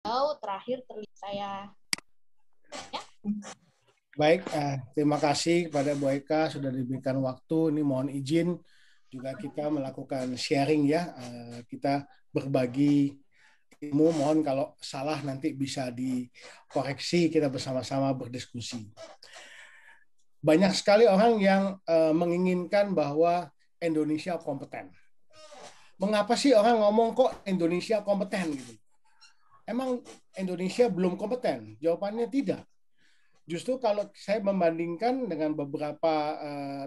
terakhir terlihat saya. Ya. Baik, terima kasih kepada Bu Eka sudah diberikan waktu. Ini mohon izin juga kita melakukan sharing ya. Kita berbagi ilmu. Mohon kalau salah nanti bisa dikoreksi, kita bersama-sama berdiskusi. Banyak sekali orang yang menginginkan bahwa Indonesia kompeten. Mengapa sih orang ngomong kok Indonesia kompeten gitu? Emang Indonesia belum kompeten? Jawabannya tidak. Justru kalau saya membandingkan dengan beberapa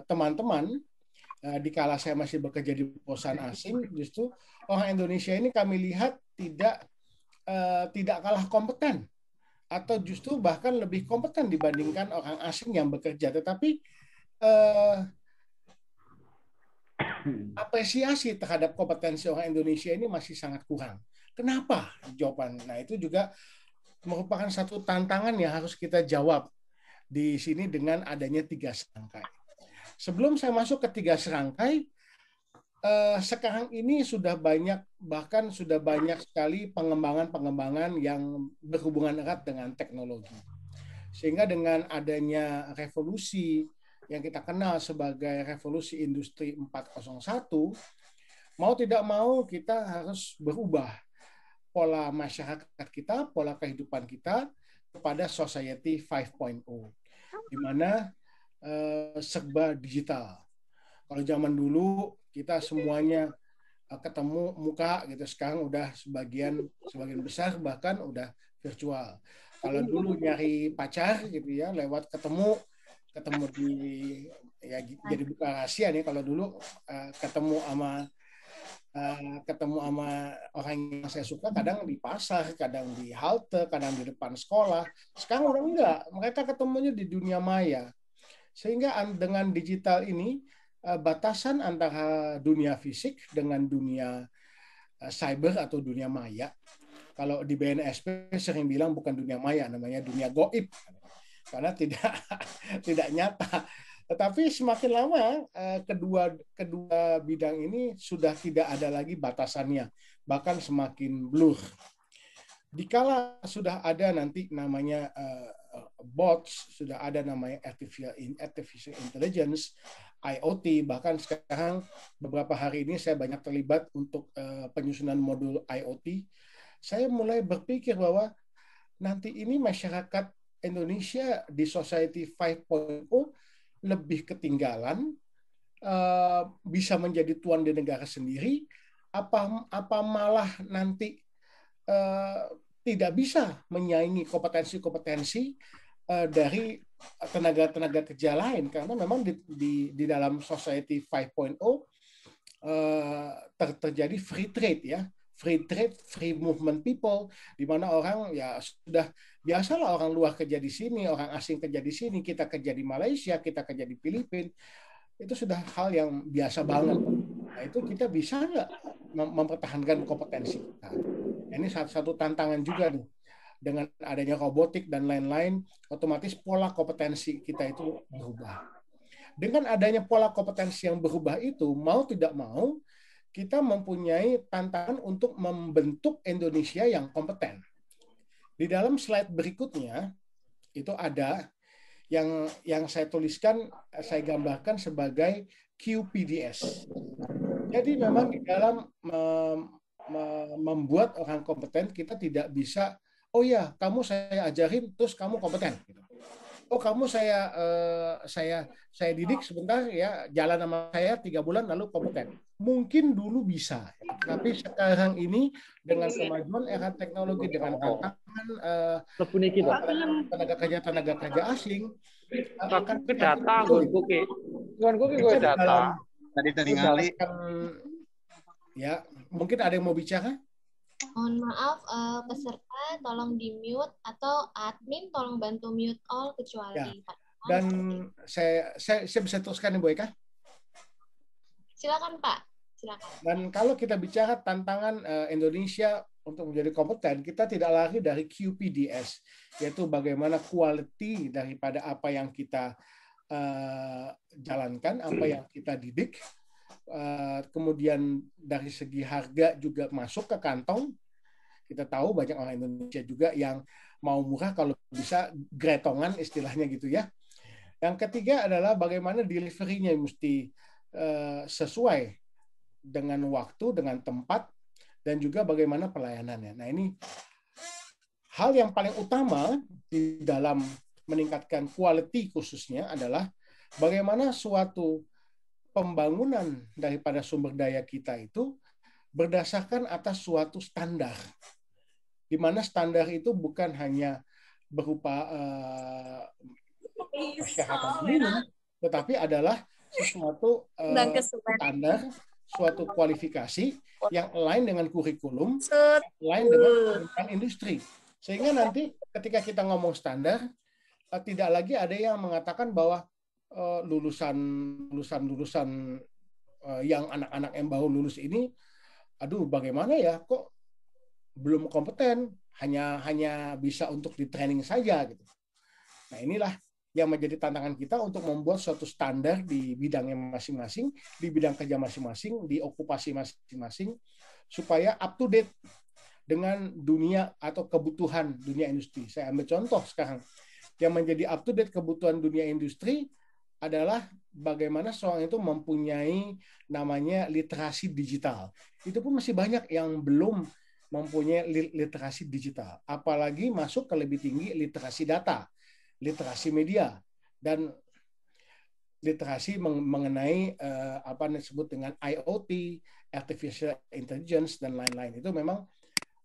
teman-teman di kala saya masih bekerja di perusahaan asing, justru orang Indonesia ini kami lihat tidak kalah kompeten atau justru bahkan lebih kompeten dibandingkan orang asing yang bekerja. Tetapi apresiasi terhadap kompetensi orang Indonesia ini masih sangat kurang. Kenapa? Jawaban. Nah, itu juga merupakan satu tantangan yang harus kita jawab di sini dengan adanya 3 serangkai. Sebelum saya masuk ke 3 serangkai, sekarang ini sudah banyak, bahkan sudah banyak sekali pengembangan-pengembangan yang berhubungan erat dengan teknologi. Sehingga dengan adanya revolusi yang kita kenal sebagai revolusi industri 4.0, mau tidak mau kita harus berubah pola masyarakat kita, pola kehidupan kita kepada society 5.0, di mana serba digital. Kalau zaman dulu kita semuanya ketemu muka gitu, sekarang udah sebagian besar bahkan udah virtual. Kalau dulu nyari pacar gitu ya lewat ketemu di ya jadi bukan rahasia nih, kalau dulu ketemu sama orang yang saya suka kadang di pasar, kadang di halte, kadang di depan sekolah. Sekarang udah enggak, mereka ketemunya di dunia maya. Sehingga dengan digital ini batasan antara dunia fisik dengan dunia cyber atau dunia maya. Kalau di BNSP sering bilang bukan dunia maya, namanya dunia goib. Karena tidak nyata. Tetapi semakin lama kedua bidang ini sudah tidak ada lagi batasannya, bahkan semakin blur. Dikala sudah ada nanti namanya bots, sudah ada namanya artificial intelligence, IoT, bahkan sekarang beberapa hari ini saya banyak terlibat untuk penyusunan modul IoT. Saya mulai berpikir bahwa nanti ini masyarakat Indonesia di Society 5.0 lebih ketinggalan, bisa menjadi tuan di negara sendiri, apa malah nanti tidak bisa menyaingi kompetensi-kompetensi dari tenaga-tenaga kerja lain, karena memang di dalam Society 5.0 terjadi free trade ya, free movement people, di mana orang ya sudah biasalah orang luar kerja di sini, orang asing kerja di sini, kita kerja di Malaysia, kita kerja di Filipina, itu sudah hal yang biasa banget. Nah, itu kita bisa nggak mempertahankan kompetensi kita? Ini satu tantangan juga nih. Dengan adanya robotik dan lain-lain, otomatis pola kompetensi kita itu berubah. Dengan adanya pola kompetensi yang berubah itu, mau tidak mau, kita mempunyai tantangan untuk membentuk Indonesia yang kompeten. Di dalam slide berikutnya, itu ada yang saya tuliskan, saya gambarkan sebagai QPDS. Jadi memang di dalam membuat orang kompeten, kita tidak bisa, oh ya, kamu saya ajarin, terus kamu kompeten. Oh kamu saya didik sebentar ya, jalan sama saya 3 bulan lalu kompeten. Mungkin dulu bisa, tapi sekarang ini dengan kemajuan era teknologi, dengan tantangan tenaga kerja asing, akan data gue data tadi ngali ya. Mungkin ada yang mau bicara? Mohon maaf, peserta tolong di mute atau admin tolong bantu mute all kecuali ya. Dan saya bisa teruskan Bu Eka? Silakan Pak, silakan. Dan kalau kita bicara tantangan Indonesia untuk menjadi kompeten, kita tidak lari dari QPDS, yaitu bagaimana quality daripada apa yang kita jalankan, apa yang kita didik, kemudian dari segi harga juga masuk ke kantong, Kita tahu banyak orang Indonesia juga yang mau murah kalau bisa gretongan istilahnya gitu ya. Yang ketiga adalah bagaimana delivery-nya mesti sesuai dengan waktu, dengan tempat, dan juga bagaimana pelayanannya. Nah, ini hal yang paling utama di dalam meningkatkan quality khususnya adalah bagaimana suatu pembangunan daripada sumber daya kita itu berdasarkan atas suatu standar, di mana standar itu bukan hanya berupa kesehatan minum, tetapi adalah sesuatu standar, suatu kualifikasi yang lain dengan kurikulum, lain dengan industri. Sehingga nanti ketika kita ngomong standar, tidak lagi ada yang mengatakan bahwa lulusan yang anak-anak yang baru lulus ini, aduh bagaimana ya, kok belum kompeten, hanya bisa untuk di training saja gitu. Nah, inilah yang menjadi tantangan kita untuk membuat suatu standar di bidangnya masing-masing, di bidang kerja masing-masing, di okupasi masing-masing, supaya up to date dengan dunia atau kebutuhan dunia industri. Saya ambil contoh sekarang, yang menjadi up to date kebutuhan dunia industri adalah bagaimana seorang itu mempunyai namanya literasi digital. Itu pun masih banyak yang belum mempunyai literasi digital. Apalagi masuk ke lebih tinggi literasi data, literasi media, dan literasi mengenai apa yang disebut dengan IoT, artificial intelligence, dan lain-lain. Itu memang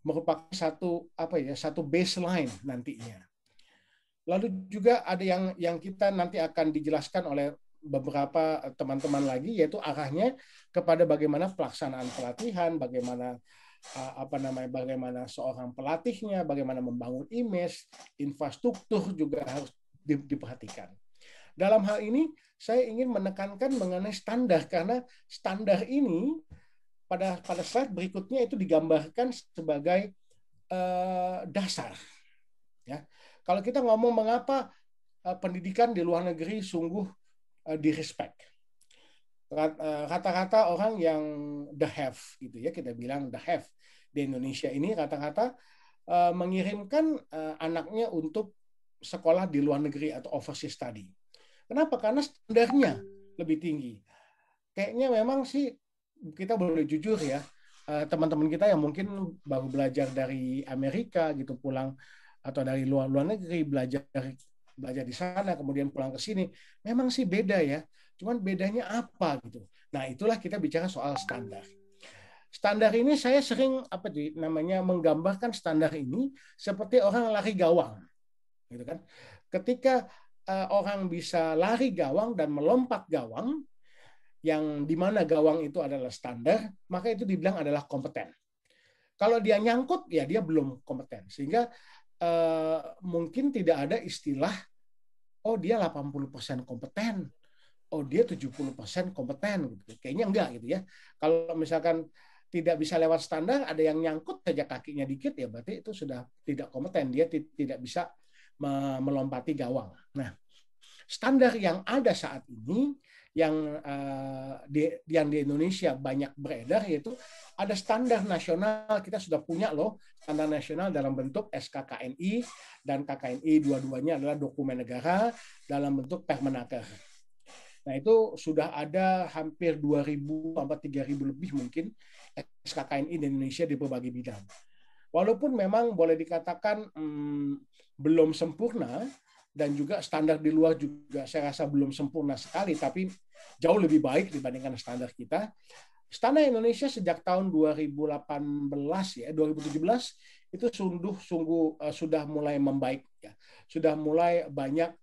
merupakan satu baseline nantinya. Lalu juga ada yang kita nanti akan dijelaskan oleh beberapa teman-teman lagi, yaitu arahnya kepada bagaimana pelaksanaan pelatihan, bagaimana bagaimana seorang pelatihnya, bagaimana membangun image, infrastruktur juga harus diperhatikan. Dalam hal ini saya ingin menekankan mengenai standar, karena standar ini pada slide berikutnya itu digambarkan sebagai dasar. Ya. Kalau kita ngomong mengapa pendidikan di luar negeri sungguh di-respect. Kata-kata orang yang the have gitu ya, kita bilang the have di Indonesia ini rata-rata mengirimkan anaknya untuk sekolah di luar negeri atau overseas study. Kenapa? Karena standarnya lebih tinggi. Kayaknya memang sih kita boleh jujur ya, teman-teman kita yang mungkin baru belajar dari Amerika gitu pulang, atau dari luar negeri belajar di sana kemudian pulang ke sini, memang sih beda ya. Cuman bedanya apa gitu. Nah, itulah kita bicara soal standar. Standar ini saya sering menggambarkan standar ini seperti orang lari gawang. Gitu kan. Ketika orang bisa lari gawang dan melompat gawang, yang di mana gawang itu adalah standar, maka itu dibilang adalah kompeten. Kalau dia nyangkut, ya dia belum kompeten. Sehingga mungkin tidak ada istilah, oh dia 80% kompeten, oh dia 70% kompeten. Gitu. Kayaknya enggak gitu ya. Kalau misalkan tidak bisa lewat standar, ada yang nyangkut saja kakinya dikit, ya berarti itu sudah tidak kompeten. Dia tidak bisa melompati gawang. Nah, standar yang ada saat ini, yang di Indonesia banyak beredar, yaitu ada standar nasional. Kita sudah punya loh standar nasional dalam bentuk SKKNI dan KKNI, dua-duanya adalah dokumen negara dalam bentuk Permenaker. Nah, itu sudah ada hampir 2.000 sampai 3.000 lebih mungkin SKKNI di Indonesia di berbagai bidang. Walaupun memang boleh dikatakan belum sempurna, dan juga standar di luar juga saya rasa belum sempurna sekali, tapi jauh lebih baik dibandingkan standar kita. Standar Indonesia sejak tahun 2018 ya, 2017 itu sungguh sudah mulai membaik ya. Sudah mulai banyak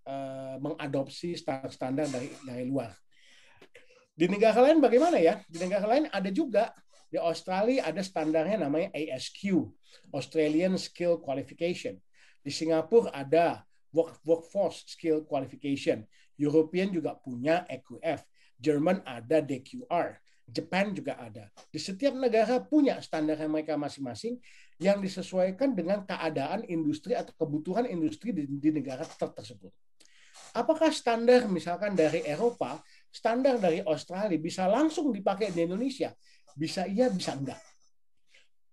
mengadopsi standar dari luar. Di negara lain bagaimana ya? Di negara lain ada juga. Di Australia ada standarnya namanya ASQ, Australian Skill Qualification. Di Singapura ada Workforce Skill Qualification. European juga punya EQF. Jerman ada DQR. Jepang juga ada. Di setiap negara punya standarnya mereka masing-masing yang disesuaikan dengan keadaan industri atau kebutuhan industri di negara tersebut. Apakah standar misalkan dari Eropa, standar dari Australia bisa langsung dipakai di Indonesia? Bisa iya, bisa enggak.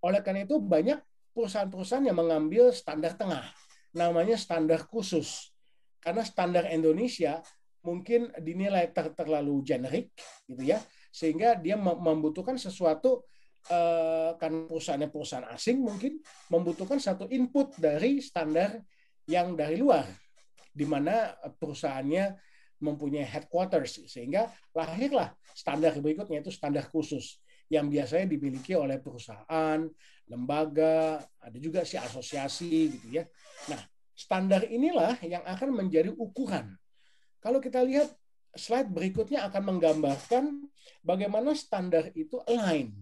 Oleh karena itu banyak perusahaan-perusahaan yang mengambil standar tengah, namanya standar khusus. Karena standar Indonesia mungkin dinilai terlalu generik, gitu ya, sehingga dia membutuhkan sesuatu, karena perusahaannya perusahaan asing mungkin membutuhkan satu input dari standar yang dari luar, di mana perusahaannya mempunyai headquarters, sehingga lahirlah standar berikutnya, itu standar khusus yang biasanya dimiliki oleh perusahaan, lembaga, ada juga sih asosiasi, gitu ya. Nah, standar inilah yang akan menjadi ukuran. Kalau kita lihat slide berikutnya akan menggambarkan bagaimana standar itu align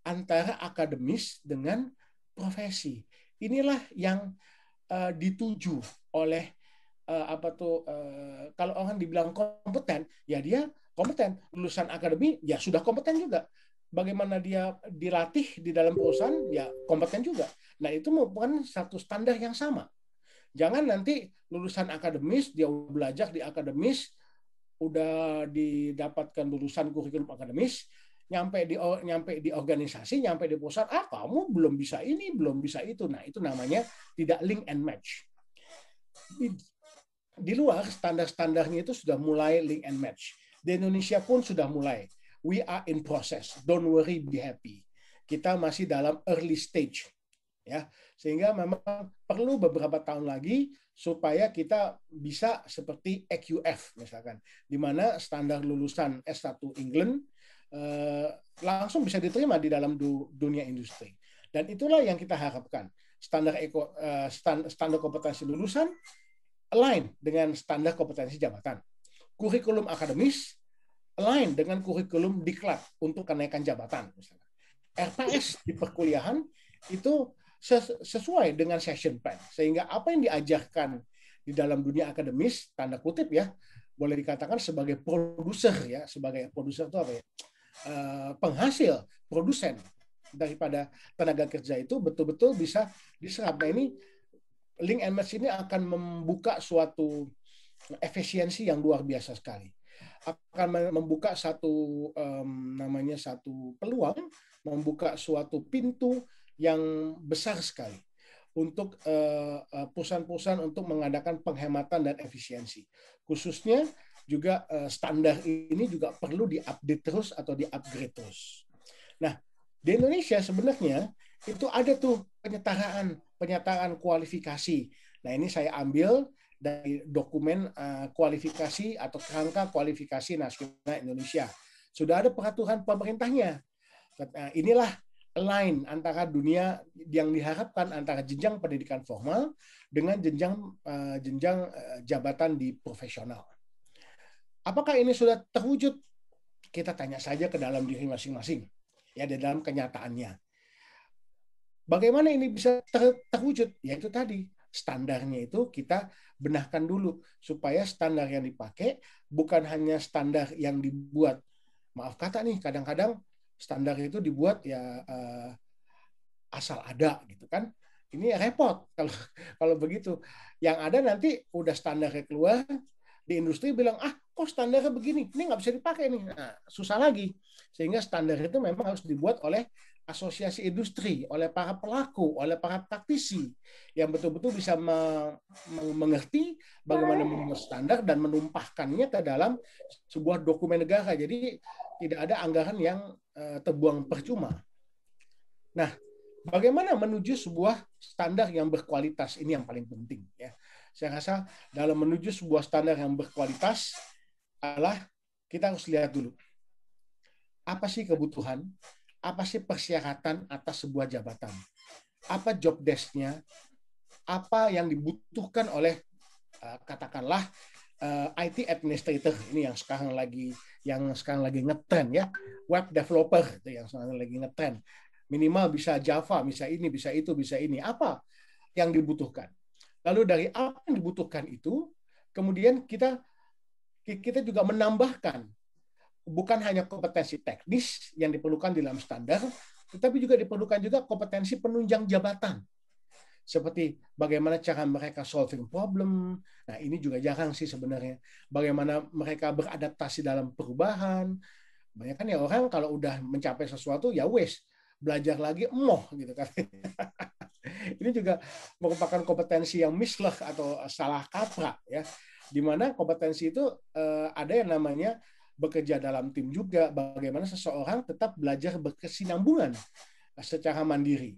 antara akademis dengan profesi. Inilah yang dituju oleh kalau orang dibilang kompeten, ya dia kompeten. Lulusan akademi ya sudah kompeten juga. Bagaimana dia dilatih di dalam perusahaan, ya kompeten juga. Nah, itu merupakan satu standar yang sama. Jangan nanti lulusan akademis, dia belajar di akademis, udah didapatkan lulusan kurikulum akademis, nyampe di organisasi, nyampe di perusahaan, kamu belum bisa ini, belum bisa itu. Nah, itu namanya tidak link and match. Di luar, standar-standarnya itu sudah mulai link and match. Di Indonesia pun sudah mulai. We are in process. Don't worry, be happy. Kita masih dalam early stage. Ya, sehingga memang perlu beberapa tahun lagi supaya kita bisa seperti EQF misalkan, di mana standar lulusan S1 England langsung bisa diterima di dalam dunia industri. Dan itulah yang kita harapkan. Standar kompetensi lulusan align dengan standar kompetensi jabatan. Kurikulum akademis align dengan kurikulum diklat untuk kenaikan jabatan misalkan. RPS di perkuliahan itu sesuai dengan session plan, sehingga apa yang diajarkan di dalam dunia akademis, tanda kutip ya, boleh dikatakan sebagai produser ya, sebagai produser itu apa ya, penghasil, produsen daripada tenaga kerja itu betul-betul bisa diserap. Nah, ini link and match ini akan membuka suatu efisiensi yang luar biasa sekali, akan membuka satu satu peluang, membuka suatu pintu yang besar sekali untuk perusahaan-perusahaan untuk mengadakan penghematan dan efisiensi. Khususnya juga standar ini juga perlu diupdate terus atau diupgrade terus. Nah, di Indonesia sebenarnya itu ada tuh penyetaraan kualifikasi. Nah, ini saya ambil dari dokumen kualifikasi atau kerangka kualifikasi nasional Indonesia. Sudah ada peraturan pemerintahnya. Inilah align antara dunia yang diharapkan antara jenjang pendidikan formal dengan jenjang jabatan di profesional. Apakah ini sudah terwujud? Kita tanya saja ke dalam diri masing-masing, ya, di dalam kenyataannya. Bagaimana ini bisa terwujud? Yaitu tadi, standarnya itu kita benahkan dulu supaya standar yang dipakai bukan hanya standar yang dibuat, maaf kata nih, kadang-kadang standar itu dibuat ya asal ada gitu kan. Ini repot kalau begitu. Yang ada nanti udah standarnya keluar, di industri bilang, kok standarnya begini, ini nggak bisa dipakai nih. Nah, susah lagi. Sehingga standar itu memang harus dibuat oleh asosiasi industri, oleh para pelaku, oleh para praktisi yang betul-betul bisa mengerti bagaimana membuat standar dan menumpahkannya ke dalam sebuah dokumen negara. Jadi tidak ada anggaran yang terbuang percuma. Nah, bagaimana menuju sebuah standar yang berkualitas? Ini yang paling penting. Ya. Saya rasa dalam menuju sebuah standar yang berkualitas adalah kita harus lihat dulu. Apa sih kebutuhan? Apa sih persyaratan atas sebuah jabatan? Apa job desk-nya? Apa yang dibutuhkan oleh katakanlah IT administrator ini yang sekarang lagi ngetren ya, web developer itu yang sekarang lagi ngetren. Minimal bisa Java, bisa ini, bisa itu, bisa ini. Apa yang dibutuhkan? Lalu dari apa yang dibutuhkan itu, kemudian kita juga menambahkan bukan hanya kompetensi teknis yang diperlukan dalam standar, tetapi juga diperlukan juga kompetensi penunjang jabatan. Seperti bagaimana cara mereka solving problem. Nah, ini juga jarang sih sebenarnya. Bagaimana mereka beradaptasi dalam perubahan. Banyak kan ya orang kalau udah mencapai sesuatu, ya wes, belajar lagi, gitu kan. Ini juga merupakan kompetensi yang misleh atau salah kaprah ya. Di mana kompetensi itu ada yang namanya bekerja dalam tim juga, bagaimana seseorang tetap belajar berkesinambungan secara mandiri.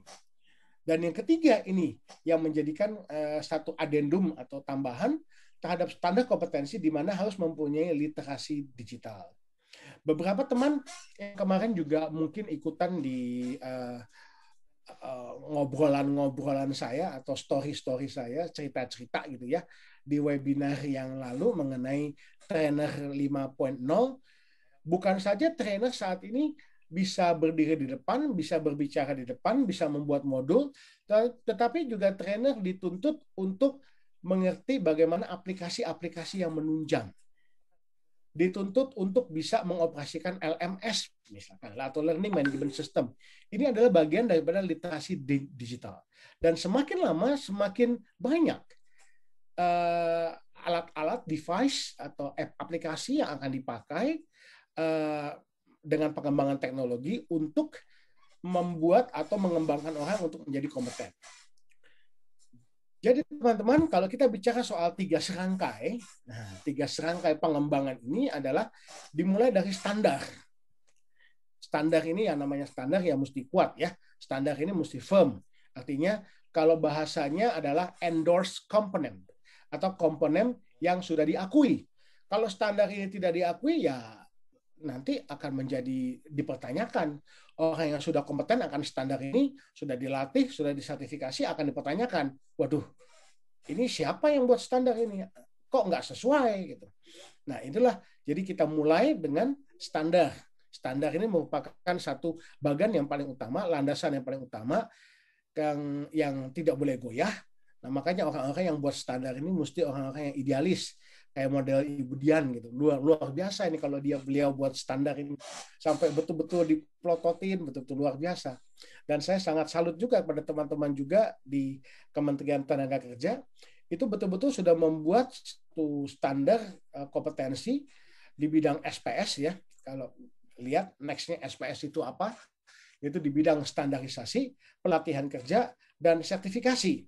Dan yang ketiga ini yang menjadikan satu adendum atau tambahan terhadap standar kompetensi di mana harus mempunyai literasi digital. Beberapa teman yang kemarin juga mungkin ikutan di ngobrolan-ngobrolan saya atau story-story saya, cerita-cerita gitu ya, di webinar yang lalu mengenai trainer 5.0, bukan saja trainer saat ini bisa berdiri di depan, bisa berbicara di depan, bisa membuat modul, tetapi juga trainer dituntut untuk mengerti bagaimana aplikasi-aplikasi yang menunjang. Dituntut untuk bisa mengoperasikan LMS misalkan atau Learning Management System. Ini adalah bagian daripada literasi digital. Dan semakin lama semakin banyak alat-alat, device atau aplikasi yang akan dipakai dengan pengembangan teknologi untuk membuat atau mengembangkan orang untuk menjadi kompeten. Jadi teman-teman, kalau kita bicara soal 3 serangkai, nah 3 serangkai pengembangan ini adalah dimulai dari standar. Standar ini yang namanya standar ya mesti kuat ya. Standar ini mesti firm. Artinya kalau bahasanya adalah endorsed component atau komponen yang sudah diakui. Kalau standar ini tidak diakui ya nanti akan menjadi dipertanyakan. Orang yang sudah kompeten akan standar ini, sudah dilatih, sudah disertifikasi, akan dipertanyakan. Waduh, ini siapa yang buat standar ini? Kok nggak sesuai? Gitu. Nah, itulah. Jadi kita mulai dengan standar. Standar ini merupakan satu bagian yang paling utama, landasan yang paling utama, yang tidak boleh goyah. Nah, makanya orang-orang yang buat standar ini mesti orang-orang yang idealis, kayak model Ibu Dian gitu. Luar biasa ini kalau beliau buat standar ini sampai betul-betul diplototin, betul-betul luar biasa. Dan saya sangat salut juga pada teman-teman juga di Kementerian Tenaga Kerja itu betul-betul sudah membuat satu standar kompetensi di bidang SPS ya. Kalau lihat nextnya SPS itu apa? Itu di bidang standarisasi, pelatihan kerja dan sertifikasi.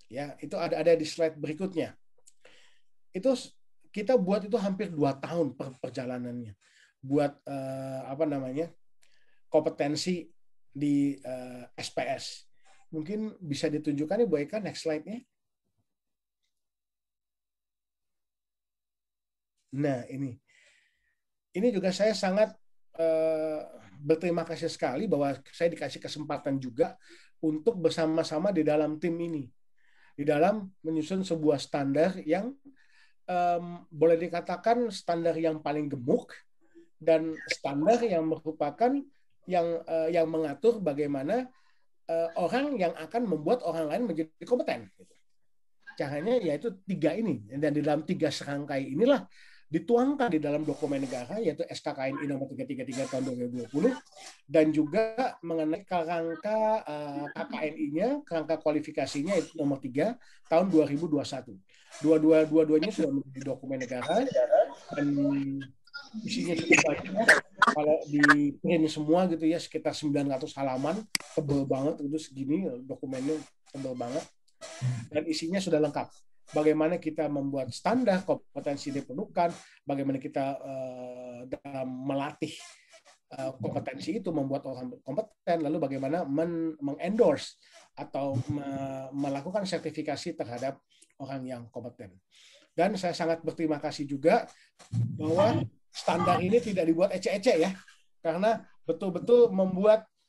Ya, itu ada di slide berikutnya. Itu kita buat itu hampir 2 tahun perjalanannya buat kompetensi di SPS. Mungkin bisa ditunjukkan nih Bu Eka, next slide-nya. Nah, ini juga saya sangat berterima kasih sekali bahwa saya dikasih kesempatan juga untuk bersama-sama di dalam tim ini, di dalam menyusun sebuah standar yang boleh dikatakan standar yang paling gemuk dan standar yang merupakan yang mengatur bagaimana orang yang akan membuat orang lain menjadi kompeten. Caranya yaitu 3 ini, dan di dalam 3 serangkai inilah dituangkan di dalam dokumen negara yaitu SKKNI nomor 333 tahun 2020 dan juga mengenai kerangka KKNI-nya, kerangka kualifikasinya itu nomor 3 tahun 2021. Dua-duanya sudah menjadi dokumen negara dan isinya cukup banyak ya. Kalau di print semua gitu ya sekitar 900 halaman, tebal banget itu segini dokumennya, tebal banget dan isinya sudah lengkap. Bagaimana kita membuat standar kompetensi diperlukan, bagaimana kita dalam melatih kompetensi itu membuat orang kompeten, lalu bagaimana mengendorse atau melakukan sertifikasi terhadap orang yang kompeten. Dan saya sangat berterima kasih juga bahwa standar ini tidak dibuat ecek-ecek ya, karena betul-betul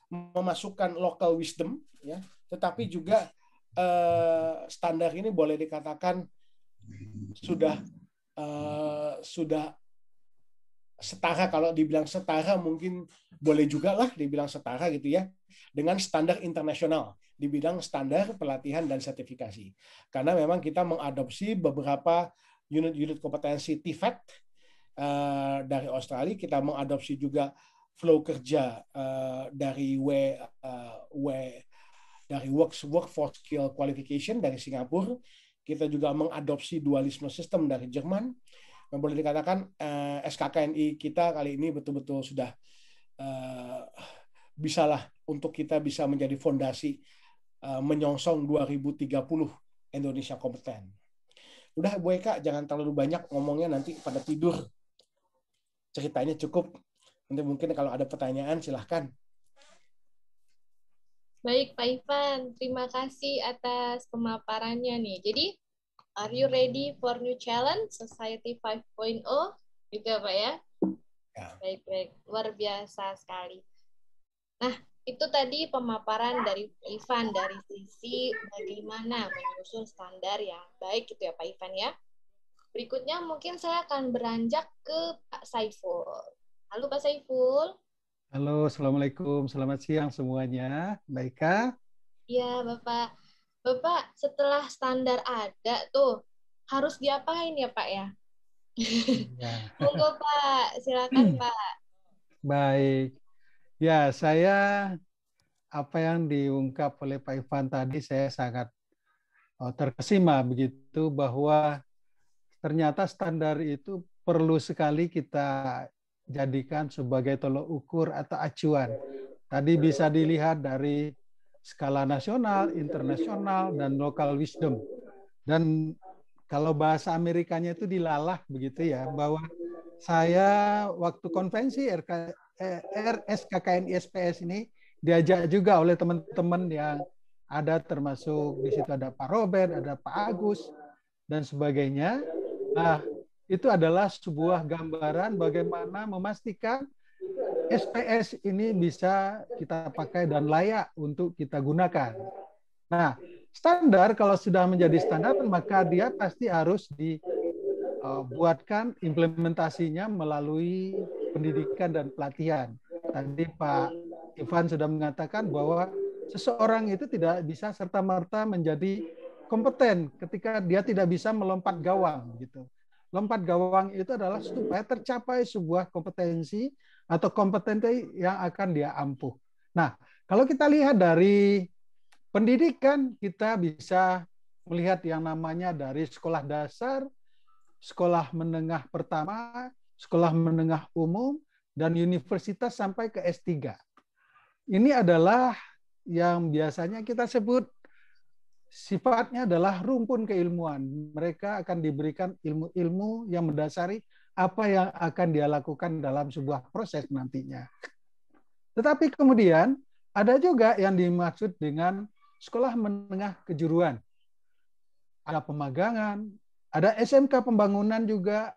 memasukkan local wisdom ya, tetapi juga standar ini boleh dikatakan sudah setara. Kalau dibilang setara mungkin boleh juga lah dibilang setara gitu ya dengan standar internasional di bidang standar pelatihan dan sertifikasi. Karena memang kita mengadopsi beberapa unit-unit kompetensi TVET dari Australia, kita mengadopsi juga flow kerja dari Workforce Skill Qualification dari Singapura. Kita juga mengadopsi dualisme system dari Jerman. Boleh dikatakan SKKNI kita kali ini betul-betul sudah bisalah untuk kita bisa menjadi fondasi menyongsong 2030 Indonesia kompeten. Udah Bu Eka, jangan terlalu banyak ngomongnya nanti pada tidur. Ceritanya cukup. Nanti mungkin kalau ada pertanyaan silahkan. Baik, Pak Ivan. Terima kasih atas pemaparannya nih. Jadi, are you ready for new challenge Society 5.0? Gitu ya, Pak ya? Ya. Baik-baik. Luar biasa sekali. Nah, itu tadi pemaparan dari Pak Ivan dari sisi bagaimana menyusun standar yang baik gitu ya Pak Ivan ya. Berikutnya mungkin saya akan beranjak ke Pak Saiful. Halo Pak Saiful. Halo, Assalamualaikum. Selamat siang semuanya. Baik, Kak? Iya, Bapak. Bapak, setelah standar ada tuh, harus diapain ya, Pak ya? Ya. Monggo, Pak. Silakan, Pak. Baik. Ya, apa yang diungkap oleh Pak Ivan tadi, saya sangat terkesima begitu bahwa ternyata standar itu perlu sekali kita jadikan sebagai tolok ukur atau acuan. Tadi bisa dilihat dari skala nasional, internasional, dan local wisdom. Dan kalau bahasa Amerikanya itu dilalah begitu ya, bahwa saya waktu konvensi RSKKN ISPS ini diajak juga oleh teman-teman yang ada, termasuk di situ ada Pak Robert, ada Pak Agus, dan sebagainya. Nah, itu adalah sebuah gambaran bagaimana memastikan SPS ini bisa kita pakai dan layak untuk kita gunakan. Nah, standar kalau sudah menjadi standar, maka dia pasti harus dibuatkan implementasinya melalui pendidikan dan pelatihan. Tadi Pak Ivan sudah mengatakan bahwa seseorang itu tidak bisa serta-merta menjadi kompeten ketika dia tidak bisa melompat gawang gitu. Lompat gawang itu adalah supaya tercapai sebuah kompetensi atau kompetensi yang akan dia ampuh. Nah, kalau kita lihat dari pendidikan, kita bisa melihat yang namanya dari sekolah dasar, sekolah menengah pertama, sekolah menengah umum, dan universitas sampai ke S3. Ini adalah yang biasanya kita sebut sifatnya adalah rumpun keilmuan. Mereka akan diberikan ilmu-ilmu yang mendasari apa yang akan dia lakukan dalam sebuah proses nantinya. Tetapi kemudian ada juga yang dimaksud dengan sekolah menengah kejuruan. Ada pemagangan, ada SMK pembangunan juga,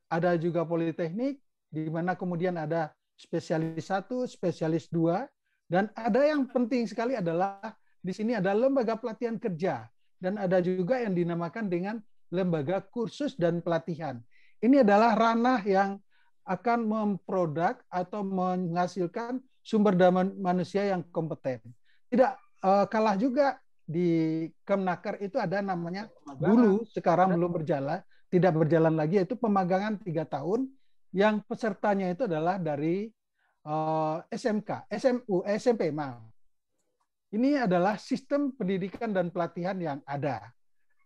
ada juga politeknik, di mana kemudian ada spesialis 1, spesialis 2, dan ada yang penting sekali adalah di sini ada lembaga pelatihan kerja, dan ada juga yang dinamakan dengan lembaga kursus dan pelatihan. Ini adalah ranah yang akan memproduk atau menghasilkan sumber daya manusia yang kompeten. Tidak kalah juga di Kemnaker itu ada namanya dulu, sekarang belum berjalan, tidak berjalan lagi, yaitu pemagangan 3 tahun yang pesertanya itu adalah dari SMK, SMU, SMP, maaf. Ini adalah sistem pendidikan dan pelatihan yang ada.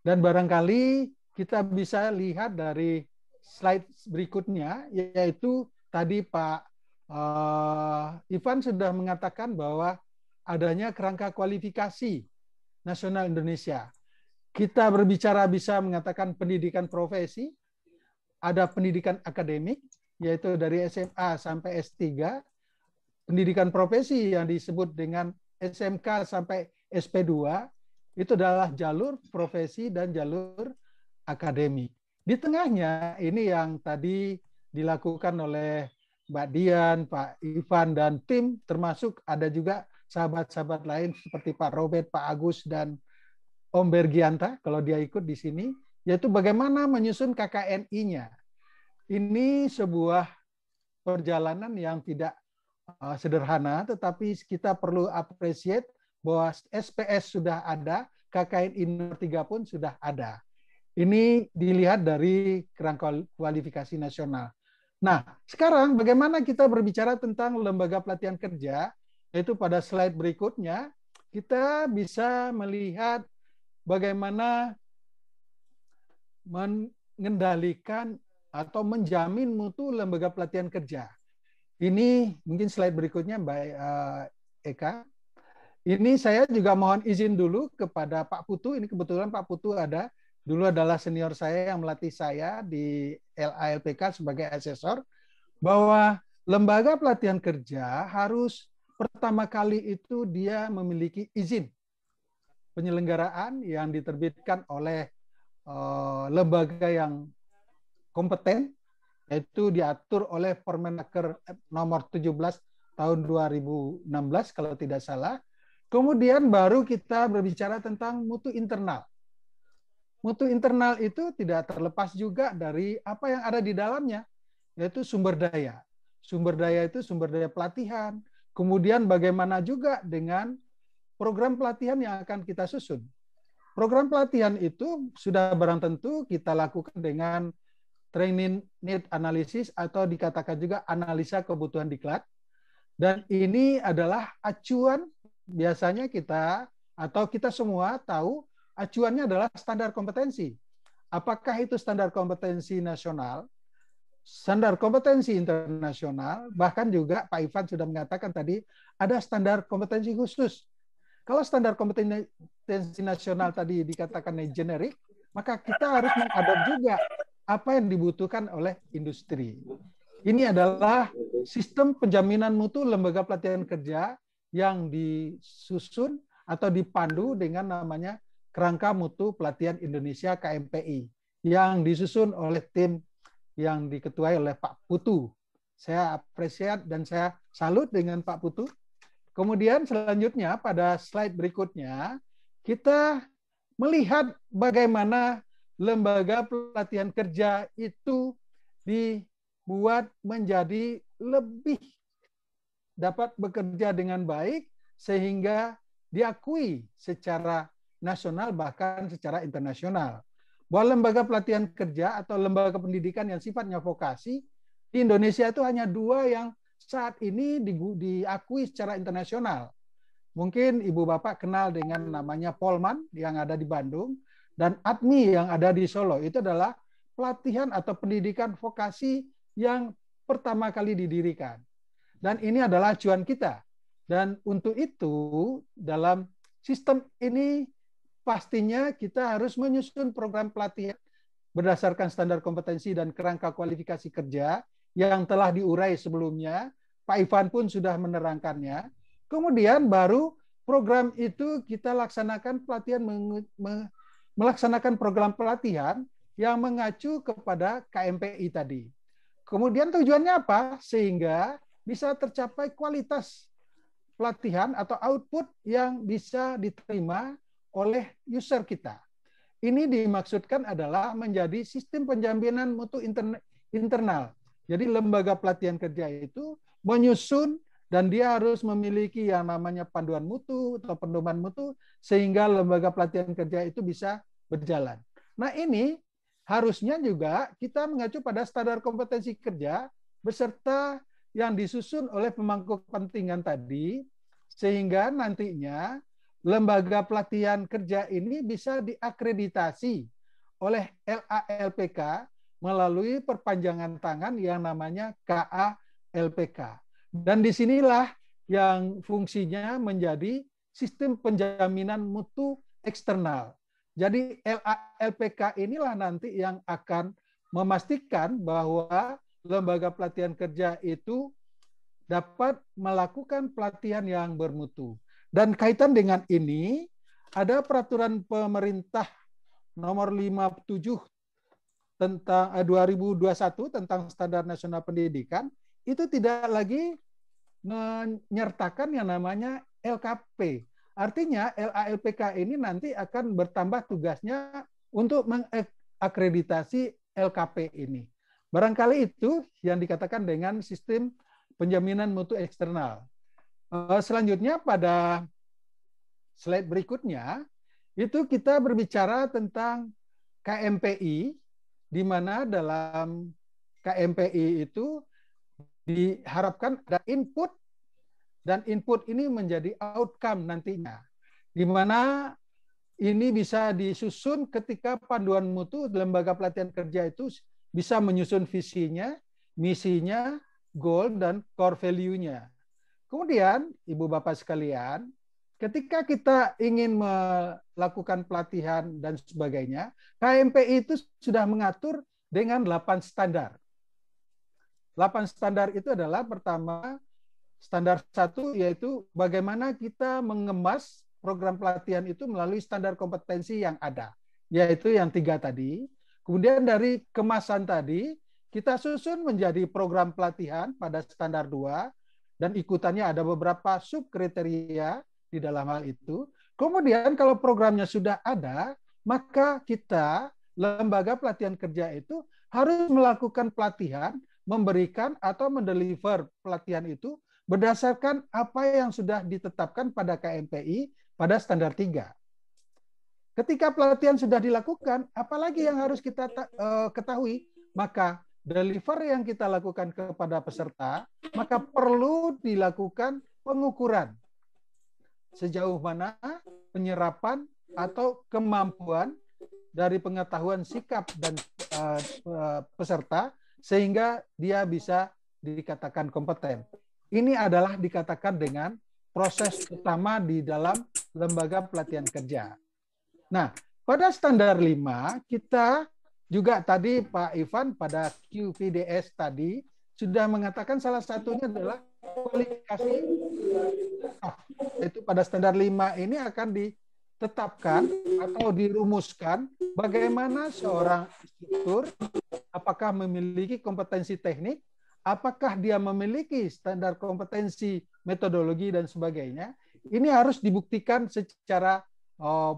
Dan barangkali kita bisa lihat dari slide berikutnya, yaitu tadi Pak Ivan sudah mengatakan bahwa adanya kerangka kualifikasi nasional Indonesia. Kita berbicara bisa mengatakan pendidikan profesi, ada pendidikan akademik, yaitu dari SMA sampai S3, pendidikan profesi yang disebut dengan SMK sampai SP2, itu adalah jalur profesi dan jalur akademik. Di tengahnya ini yang tadi dilakukan oleh Mbak Dian, Pak Ivan, dan tim, termasuk ada juga sahabat-sahabat lain seperti Pak Robert, Pak Agus, dan Om Bergianta, kalau dia ikut di sini, yaitu bagaimana menyusun KKNI-nya. Ini sebuah perjalanan yang tidak sederhana, tetapi kita perlu appreciate bahwa SPS sudah ada, KKNI nomor 3 pun sudah ada. Ini dilihat dari kerangka kualifikasi nasional. Nah, sekarang bagaimana kita berbicara tentang lembaga pelatihan kerja, yaitu pada slide berikutnya, kita bisa melihat bagaimana mengendalikan atau menjamin mutu lembaga pelatihan kerja. Ini mungkin slide berikutnya, Mbak Eka. Ini saya juga mohon izin dulu kepada Pak Putu. Ini kebetulan Pak Putu ada. Dulu adalah senior saya yang melatih saya di LALPK sebagai asesor. Bahwa lembaga pelatihan kerja harus pertama kali itu dia memiliki izin penyelenggaraan yang diterbitkan oleh lembaga yang kompeten, yaitu diatur oleh Permenaker nomor 17 tahun 2016 kalau tidak salah. Kemudian baru kita berbicara tentang mutu internal. Mutu internal itu tidak terlepas juga dari apa yang ada di dalamnya, yaitu sumber daya. Sumber daya itu sumber daya pelatihan. Kemudian bagaimana juga dengan program pelatihan yang akan kita susun. Program pelatihan itu sudah barang tentu kita lakukan dengan training need analysis atau dikatakan juga analisa kebutuhan diklat. Dan ini adalah acuan. Biasanya kita atau kita semua tahu acuannya adalah standar kompetensi. Apakah itu standar kompetensi nasional, standar kompetensi internasional, bahkan juga Pak Ivan sudah mengatakan tadi ada standar kompetensi khusus. Kalau standar kompetensi nasional tadi dikatakan generik, maka kita harus mengadop juga apa yang dibutuhkan oleh industri. Ini adalah sistem penjaminan mutu lembaga pelatihan kerja yang disusun atau dipandu dengan namanya Kerangka Mutu Pelatihan Indonesia KMPI yang disusun oleh tim yang diketuai oleh Pak Putu. Saya apresiat dan saya salut dengan Pak Putu. Kemudian selanjutnya pada slide berikutnya kita melihat bagaimana lembaga pelatihan kerja itu dibuat menjadi lebih dapat bekerja dengan baik sehingga diakui secara nasional bahkan secara internasional. Bahwa lembaga pelatihan kerja atau lembaga pendidikan yang sifatnya vokasi di Indonesia itu hanya 2 yang saat ini diakui secara internasional. Mungkin Ibu Bapak kenal dengan namanya Polman yang ada di Bandung dan ADMI yang ada di Solo. Itu adalah pelatihan atau pendidikan vokasi yang pertama kali didirikan. Dan ini adalah acuan kita. Dan untuk itu, dalam sistem ini pastinya kita harus menyusun program pelatihan berdasarkan standar kompetensi dan kerangka kualifikasi kerja yang telah diurai sebelumnya. Pak Ivan pun sudah menerangkannya. Kemudian baru program itu kita laksanakan pelatihan, melaksanakan program pelatihan yang mengacu kepada KMPI tadi. Kemudian tujuannya apa? Sehingga bisa tercapai kualitas pelatihan atau output yang bisa diterima oleh user kita. Ini dimaksudkan adalah menjadi sistem penjaminan mutu internal. Jadi lembaga pelatihan kerja itu menyusun dan dia harus memiliki yang namanya panduan mutu atau pedoman mutu sehingga lembaga pelatihan kerja itu bisa berjalan. Nah ini harusnya juga kita mengacu pada standar kompetensi kerja beserta yang disusun oleh pemangku kepentingan tadi, sehingga nantinya lembaga pelatihan kerja ini bisa diakreditasi oleh LALPK melalui perpanjangan tangan yang namanya KALPK. Dan disinilah yang fungsinya menjadi sistem penjaminan mutu eksternal. Jadi LALPK inilah nanti yang akan memastikan bahwa lembaga pelatihan kerja itu dapat melakukan pelatihan yang bermutu. Dan kaitan dengan ini, ada peraturan pemerintah nomor 57 tentang 2021 tentang Standar Nasional Pendidikan, itu tidak lagi menyertakan yang namanya LKP. Artinya LALPK ini nanti akan bertambah tugasnya untuk mengakreditasi LKP ini. Barangkali itu yang dikatakan dengan sistem penjaminan mutu eksternal. Selanjutnya pada slide berikutnya, itu kita berbicara tentang KMPI, di mana dalam KMPI itu diharapkan ada input, dan input ini menjadi outcome nantinya, di mana ini bisa disusun ketika panduan mutu lembaga pelatihan kerja itu bisa menyusun visinya, misinya, goal, dan core value-nya. Kemudian, Ibu Bapak sekalian, ketika kita ingin melakukan pelatihan dan sebagainya, KMPI itu sudah mengatur dengan 8 standar. 8 standar itu adalah pertama, standar 1 yaitu bagaimana kita mengemas program pelatihan itu melalui standar kompetensi yang ada, yaitu yang 3 tadi. Kemudian dari kemasan tadi, kita susun menjadi program pelatihan pada standar 2, dan ikutannya ada beberapa subkriteria di dalam hal itu. Kemudian kalau programnya sudah ada, maka kita, lembaga pelatihan kerja itu harus melakukan pelatihan, memberikan atau mendeliver pelatihan itu berdasarkan apa yang sudah ditetapkan pada KMPI pada standar 3. Ketika pelatihan sudah dilakukan, apalagi yang harus kita ketahui? Maka deliver yang kita lakukan kepada peserta, maka perlu dilakukan pengukuran. Sejauh mana penyerapan atau kemampuan dari pengetahuan sikap dan peserta sehingga dia bisa dikatakan kompeten. Ini adalah dikatakan dengan proses utama di dalam lembaga pelatihan kerja. Nah, pada standar 5 kita juga tadi Pak Ivan pada QPDS tadi sudah mengatakan salah satunya adalah kualifikasi. Itu pada standar 5 ini akan ditetapkan atau dirumuskan bagaimana seorang instruktur apakah memiliki kompetensi teknik, apakah dia memiliki standar kompetensi metodologi dan sebagainya. Ini harus dibuktikan secara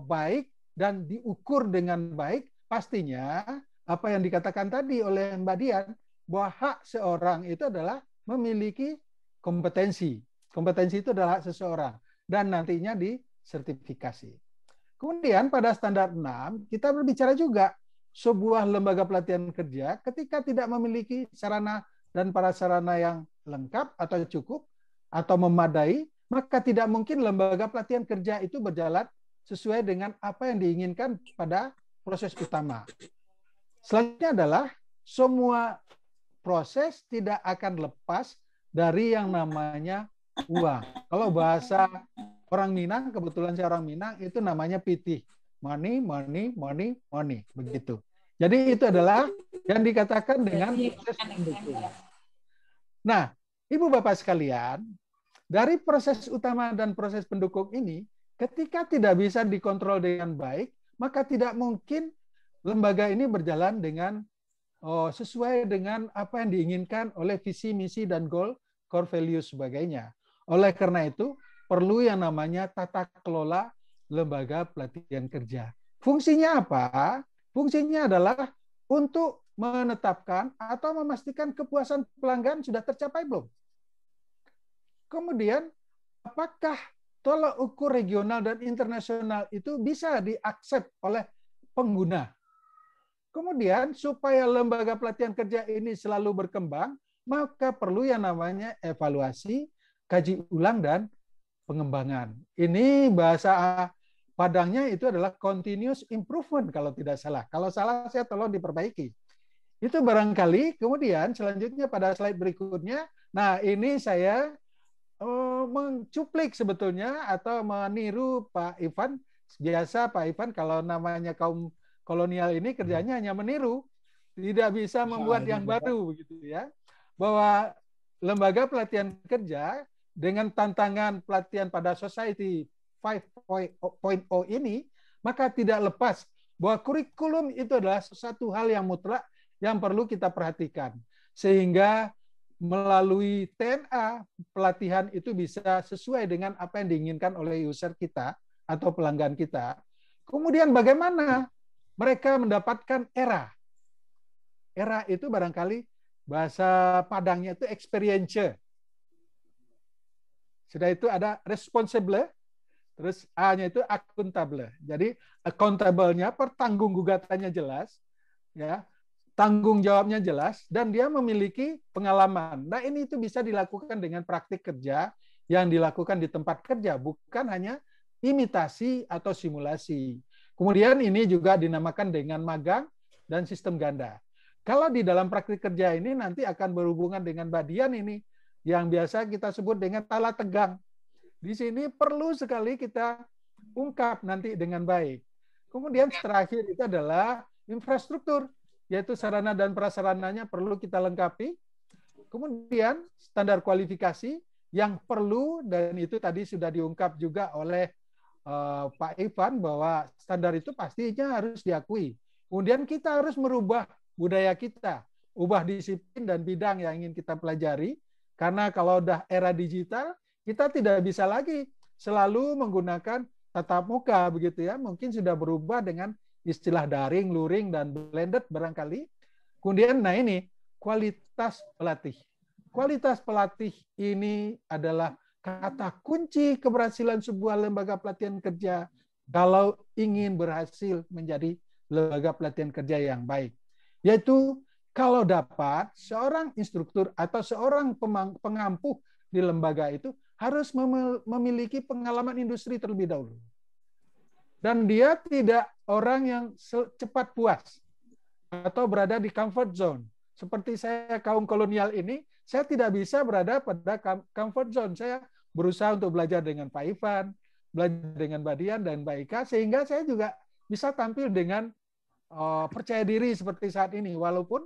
baik dan diukur dengan baik. Pastinya apa yang dikatakan tadi oleh Mbak Dian, bahwa hak seorang itu adalah memiliki kompetensi. Kompetensi itu adalah hak seseorang dan nantinya disertifikasi. Kemudian pada standar 6 kita berbicara juga sebuah lembaga pelatihan kerja ketika tidak memiliki sarana dan prasarana yang lengkap atau cukup atau memadai, maka tidak mungkin lembaga pelatihan kerja itu berjalan sesuai dengan apa yang diinginkan pada proses utama. Selanjutnya adalah semua proses tidak akan lepas dari yang namanya uang. Kalau bahasa orang Minang, kebetulan saya orang Minang, itu namanya pitih. Money, money, money, money. Begitu. Jadi itu adalah yang dikatakan dengan proses pendukung. Nah, Ibu Bapak sekalian, dari proses utama dan proses pendukung ini, ketika tidak bisa dikontrol dengan baik, maka tidak mungkin lembaga ini berjalan dengan sesuai dengan apa yang diinginkan oleh visi, misi, dan goal, core value sebagainya. Oleh karena itu, perlu yang namanya tata kelola lembaga pelatihan kerja. Fungsinya apa? Fungsinya adalah untuk menetapkan atau memastikan kepuasan pelanggan sudah tercapai belum. Kemudian, apakah tolak ukur regional dan internasional itu bisa diaksep oleh pengguna. Kemudian supaya lembaga pelatihan kerja ini selalu berkembang, maka perlu yang namanya evaluasi, kaji ulang, dan pengembangan. Ini bahasa Padangnya itu adalah continuous improvement kalau tidak salah. Kalau salah saya tolong diperbaiki. Itu barangkali. Kemudian selanjutnya pada slide berikutnya, nah ini saya mencuplik sebetulnya atau meniru Pak Ivan. Biasa Pak Ivan kalau namanya kaum kolonial ini kerjanya hanya meniru, tidak bisa membuat yang baru begitu ya. Bahwa lembaga pelatihan kerja dengan tantangan pelatihan pada society 5.0 ini, maka tidak lepas bahwa kurikulum itu adalah satu hal yang mutlak yang perlu kita perhatikan. Sehingga melalui TNA, pelatihan itu bisa sesuai dengan apa yang diinginkan oleh user kita atau pelanggan kita. Kemudian bagaimana mereka mendapatkan era. Era itu barangkali bahasa Padangnya itu experience. Sudah itu ada responsible, terus A-nya itu accountable. Jadi accountable-nya pertanggung gugatannya jelas, ya, tanggung jawabnya jelas, dan dia memiliki pengalaman. Nah ini itu bisa dilakukan dengan praktik kerja yang dilakukan di tempat kerja, bukan hanya imitasi atau simulasi. Kemudian ini juga dinamakan dengan magang dan sistem ganda. Kalau di dalam praktik kerja ini nanti akan berhubungan dengan Mbak Dian ini, yang biasa kita sebut dengan tala tegang. di sini perlu sekali kita ungkap nanti dengan baik. Kemudian terakhir itu adalah infrastruktur, yaitu sarana dan prasarananya perlu kita lengkapi. Kemudian standar kualifikasi yang perlu, dan itu tadi sudah diungkap juga oleh Pak Ivan bahwa standar itu pastinya harus diakui. Kemudian kita harus merubah budaya kita, ubah disiplin dan bidang yang ingin kita pelajari, karena kalau udah era digital, kita tidak bisa lagi selalu menggunakan tatap muka begitu ya. Mungkin sudah berubah dengan istilah daring, luring, dan blended barangkali. Kemudian, nah ini kualitas pelatih. Kualitas pelatih ini adalah kata kunci keberhasilan sebuah lembaga pelatihan kerja kalau ingin berhasil menjadi lembaga pelatihan kerja yang baik. Yaitu kalau dapat seorang instruktur atau seorang pengampu di lembaga itu harus memiliki pengalaman industri terlebih dahulu. Dan dia tidak orang yang cepat puas atau berada di comfort zone. Seperti saya kaum kolonial ini, saya tidak bisa berada pada comfort zone. Saya berusaha untuk belajar dengan Pak Ivan, belajar dengan Mbak Dian dan Mbak Ika, sehingga saya juga bisa tampil dengan percaya diri seperti saat ini, walaupun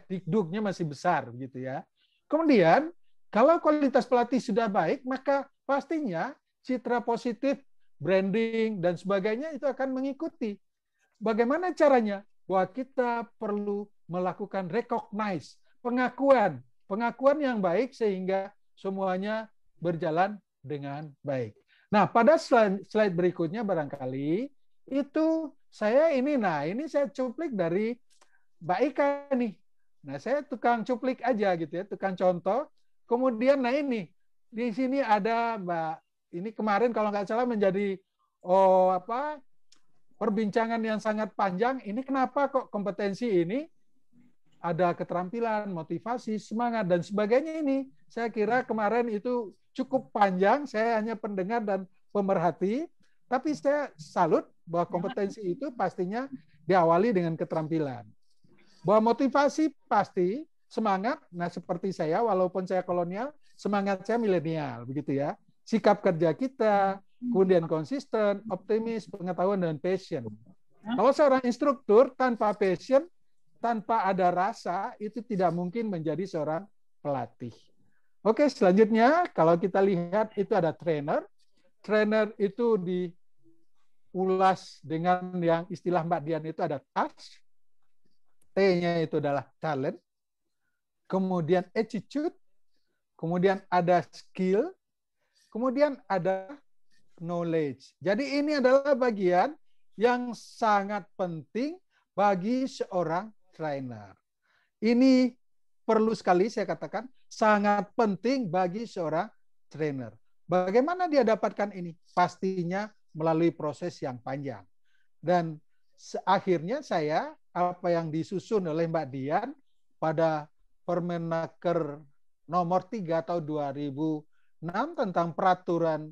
dikduknya masih besar gitu ya. Kemudian, kalau kualitas pelatih sudah baik, maka pastinya citra positif, branding, dan sebagainya itu akan mengikuti. Bagaimana caranya? Bahwa kita perlu melakukan recognize, pengakuan yang baik sehingga semuanya berjalan dengan baik. Nah, pada slide berikutnya barangkali itu saya ini saya cuplik dari Mbak Ika nih. Nah, saya tukang cuplik aja gitu ya, tukang contoh. Kemudian ini di sini ada Mbak, ini kemarin kalau nggak salah menjadi perbincangan yang sangat panjang. Ini kenapa kok kompetensi ini ada keterampilan, motivasi, semangat, dan sebagainya ini. Saya kira kemarin itu cukup panjang, saya hanya pendengar dan pemerhati, tapi saya salut bahwa kompetensi itu pastinya diawali dengan keterampilan. Bahwa motivasi pasti, semangat, nah seperti saya, walaupun saya kolonial, semangat saya milenial, begitu ya. Sikap kerja kita, kemudian konsisten, optimis, pengetahuan, dan passion. Kalau seorang instruktur tanpa passion, tanpa ada rasa, itu tidak mungkin menjadi seorang pelatih. Oke, selanjutnya kalau kita lihat itu ada trainer. Trainer itu diulas dengan yang istilah Mbak Dian itu ada task. T-nya itu adalah talent. Kemudian attitude. Kemudian ada skill. Kemudian ada knowledge. Jadi ini adalah bagian yang sangat penting bagi seorang trainer. Ini perlu sekali saya katakan sangat penting bagi seorang trainer. Bagaimana dia dapatkan ini? Pastinya melalui proses yang panjang. Dan akhirnya saya apa yang disusun oleh Mbak Dian pada Permenaker nomor 3 tahun 2006 tentang peraturan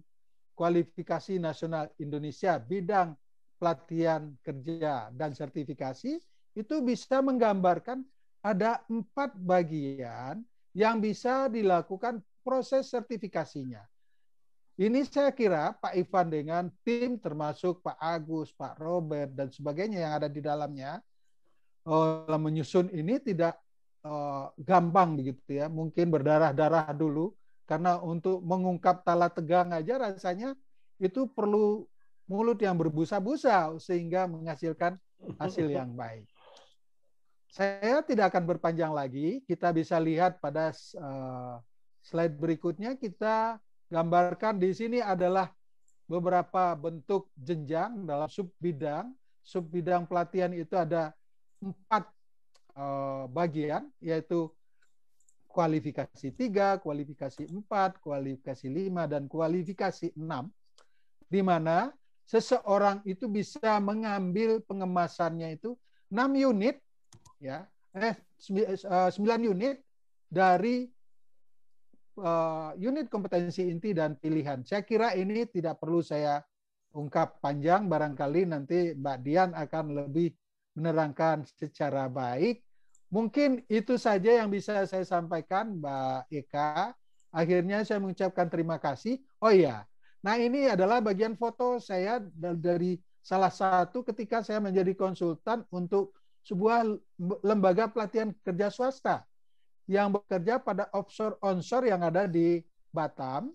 kualifikasi nasional Indonesia bidang pelatihan kerja dan sertifikasi itu bisa menggambarkan ada 4 bagian yang bisa dilakukan proses sertifikasinya. Ini saya kira Pak Ivan dengan tim termasuk Pak Agus, Pak Robert dan sebagainya yang ada di dalamnya menyusun ini tidak gampang begitu ya. Mungkin berdarah-darah dulu karena untuk mengungkap tala tegang aja rasanya itu perlu mulut yang berbusa-busa sehingga menghasilkan hasil yang baik. Saya tidak akan berpanjang lagi. Kita bisa lihat pada slide berikutnya kita gambarkan di sini adalah beberapa bentuk jenjang dalam subbidang. Subbidang pelatihan itu ada 4 bagian, yaitu kualifikasi 3, kualifikasi 4, kualifikasi 5, dan kualifikasi 6, di mana seseorang itu bisa mengambil pengemasannya itu 6 unit, ya, 9 unit dari unit kompetensi inti dan pilihan. Saya kira ini tidak perlu saya ungkap panjang, barangkali nanti Mbak Dian akan lebih menerangkan secara baik. Mungkin itu saja yang bisa saya sampaikan, Mbak Eka. Akhirnya saya mengucapkan terima kasih. Oh iya, nah ini adalah bagian foto saya dari salah satu ketika saya menjadi konsultan untuk sebuah lembaga pelatihan kerja swasta yang bekerja pada offshore onshore yang ada di Batam,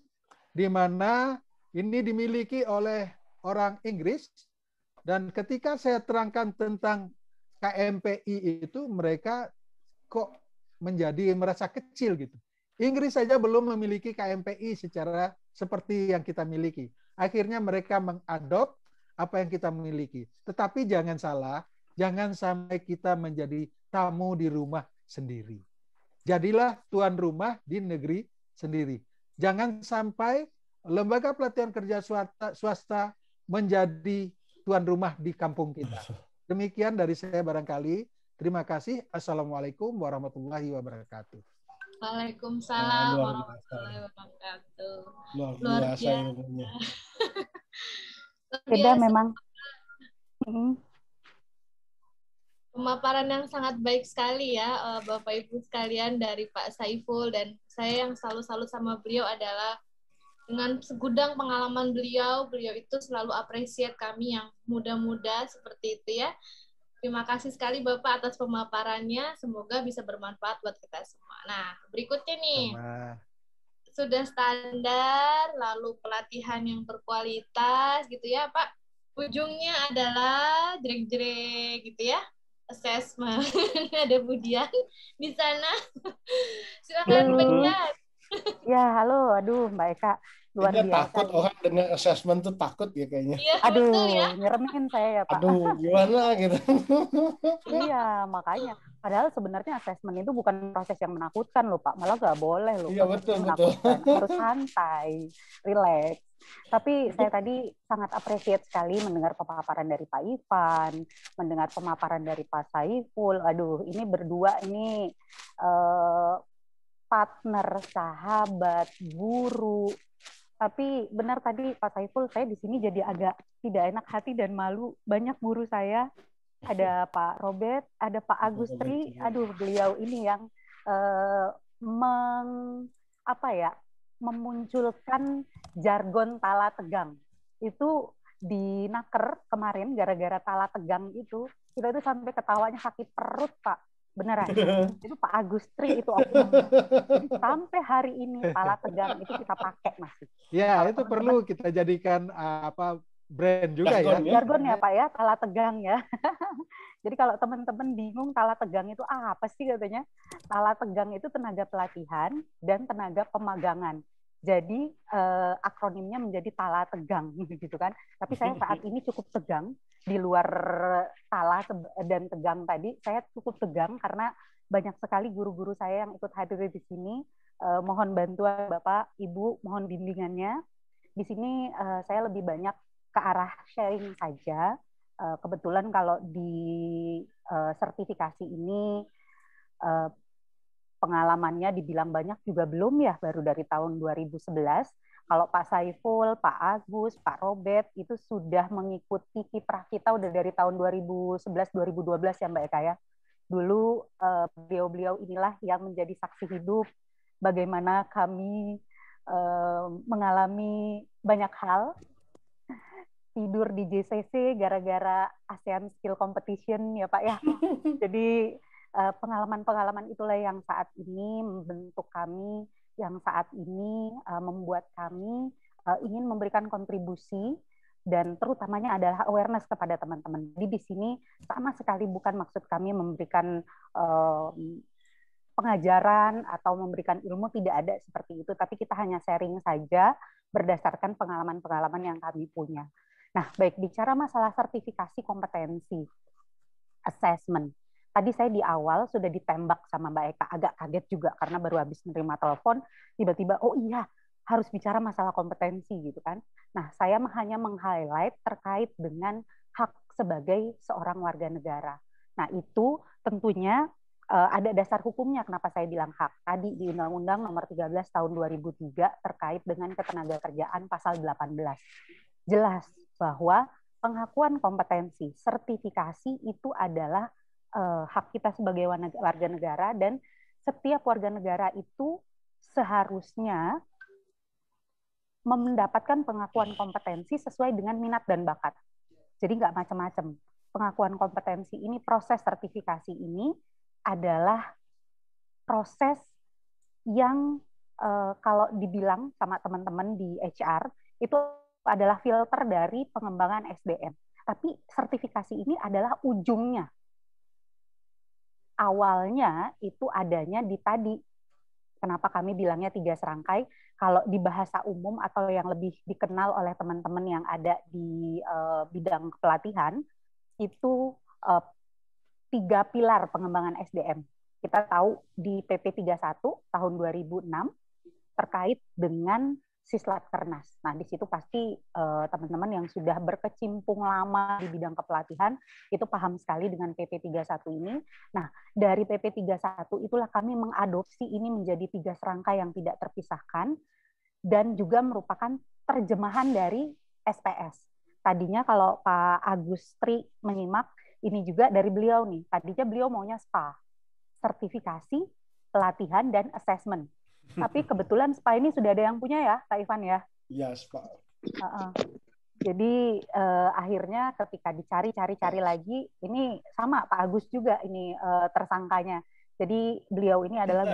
di mana ini dimiliki oleh orang Inggris. Dan ketika saya terangkan tentang KMPI itu, mereka kok menjadi merasa kecil gitu. Inggris saja belum memiliki KMPI secara seperti yang kita miliki. Akhirnya mereka mengadop apa yang kita miliki. Tetapi jangan salah, jangan sampai kita menjadi tamu di rumah sendiri. Jadilah tuan rumah di negeri sendiri. Jangan sampai lembaga pelatihan kerja swasta menjadi tuan rumah di kampung kita. Demikian dari saya barangkali. Terima kasih. Assalamualaikum warahmatullahi wabarakatuh. Waalaikumsalam warahmatullahi wabarakatuh. Luar biasa ilmunya. Beda memang. Pemaparan yang sangat baik sekali ya, Bapak Ibu sekalian, dari Pak Saiful. Dan saya yang selalu salut sama beliau adalah dengan segudang pengalaman beliau itu selalu appreciate kami yang muda-muda seperti itu ya. Terima kasih sekali Bapak atas pemaparannya. Semoga bisa bermanfaat buat kita semua. Nah, berikutnya nih. Sudah standar, lalu pelatihan yang berkualitas gitu ya, Pak. Ujungnya adalah jreng-jreng gitu ya. Assessment. Ada Budian di sana. Silakan Pak Dian. Ya, halo. Aduh, Mbak Eka. Luar biasa. Takut orang dengan assessment tuh takut ya kayaknya. Ya, aduh, betul ya. nyeremin saya ya, Pak. Aduh, gimana gitu. Iya, makanya. Padahal sebenarnya assessment itu bukan proses yang menakutkan loh, Pak. Malah nggak boleh loh. Iya, betul. Harus santai, relax. Tapi saya tadi sangat appreciate sekali mendengar pemaparan dari Pak Ivan, mendengar pemaparan dari Pak Saiful. Aduh, ini berdua ini partner, sahabat, guru. Tapi benar tadi Pak Saiful, saya di sini jadi agak tidak enak hati dan malu. Banyak guru saya, ada Pak Robert, ada Pak Agustri. Aduh, beliau ini yang memunculkan jargon Tala Tegang. Itu di Naker kemarin gara-gara Tala Tegang itu, kita itu sampai ketawanya sakit perut, Pak. Beneran. Itu Pak Agustri itu oknum. Jadi sampai hari ini Tala Tegang itu kita pakai masih. Ya, itu perlu kita jadikan brand juga ya. Jargon ya Pak ya, Tala Tegang ya. Jadi kalau teman-teman bingung Tala Tegang itu apa sih katanya? Tala Tegang itu tenaga pelatihan dan tenaga pemagangan. Jadi akronimnya menjadi Tala Tegang gitu kan. Tapi saya saat ini cukup tegang di luar Tala dan Tegang tadi. Saya cukup tegang karena banyak sekali guru-guru saya yang ikut hadir di sini. Mohon bantuan Bapak, Ibu, mohon bimbingannya. Di sini saya lebih banyak ke arah sharing saja. Kebetulan kalau di sertifikasi ini pengalamannya dibilang banyak juga belum ya, baru dari tahun 2011. Kalau Pak Saiful, Pak Agus, Pak Robert itu sudah mengikuti kiprah kita udah dari tahun 2011-2012 ya Mbak Eka ya. Dulu beliau-beliau inilah yang menjadi saksi hidup bagaimana kami mengalami banyak hal. Tidur di JCC gara-gara ASEAN Skill Competition ya Pak ya. Jadi pengalaman-pengalaman itulah yang saat ini membentuk kami, yang saat ini membuat kami ingin memberikan kontribusi dan terutamanya adalah awareness kepada teman-teman. Jadi di sini sama sekali bukan maksud kami memberikan pengajaran atau memberikan ilmu, tidak ada seperti itu, tapi kita hanya sharing saja berdasarkan pengalaman-pengalaman yang kami punya. Nah, baik bicara masalah sertifikasi kompetensi, assessment. Tadi saya di awal sudah ditembak sama Mbak Eka, agak kaget juga karena baru habis menerima telepon, tiba-tiba, oh iya, harus bicara masalah kompetensi gitu kan. Nah, saya hanya meng-highlight terkait dengan hak sebagai seorang warga negara. Nah, itu tentunya ada dasar hukumnya kenapa saya bilang hak. Tadi di Undang-Undang Nomor 13 Tahun 2003 terkait dengan ketenagakerjaan Pasal 18. Jelas bahwa pengakuan kompetensi, sertifikasi itu adalah hak kita sebagai warga negara, dan setiap warga negara itu seharusnya mendapatkan pengakuan kompetensi sesuai dengan minat dan bakat. Jadi nggak macam-macam. Pengakuan kompetensi ini, proses sertifikasi ini adalah proses yang kalau dibilang sama teman-teman di HR, itu adalah filter dari pengembangan SDM. Tapi sertifikasi ini adalah ujungnya. Awalnya itu adanya di tadi. Kenapa kami bilangnya 3 serangkai? Kalau di bahasa umum atau yang lebih dikenal oleh teman-teman yang ada di bidang pelatihan, itu 3 pilar pengembangan SDM. Kita tahu di PP 31 tahun 2006 terkait dengan Sislatkernas. Nah, di situ pasti teman-teman yang sudah berkecimpung lama di bidang kepelatihan itu paham sekali dengan PP 31 ini. Nah, dari PP 31 itulah kami mengadopsi ini menjadi 3 serangkai yang tidak terpisahkan dan juga merupakan terjemahan dari SPS. Tadinya kalau Pak Agustri menyimak, ini juga dari beliau nih. Tadinya beliau maunya SPA, sertifikasi, pelatihan, dan assessment. Tapi kebetulan SPA ini sudah ada yang punya ya, Kak Ivan ya? Iya, SPA. Jadi akhirnya ketika dicari lagi, ini sama Pak Agus juga ini tersangkanya. Jadi beliau ini adalah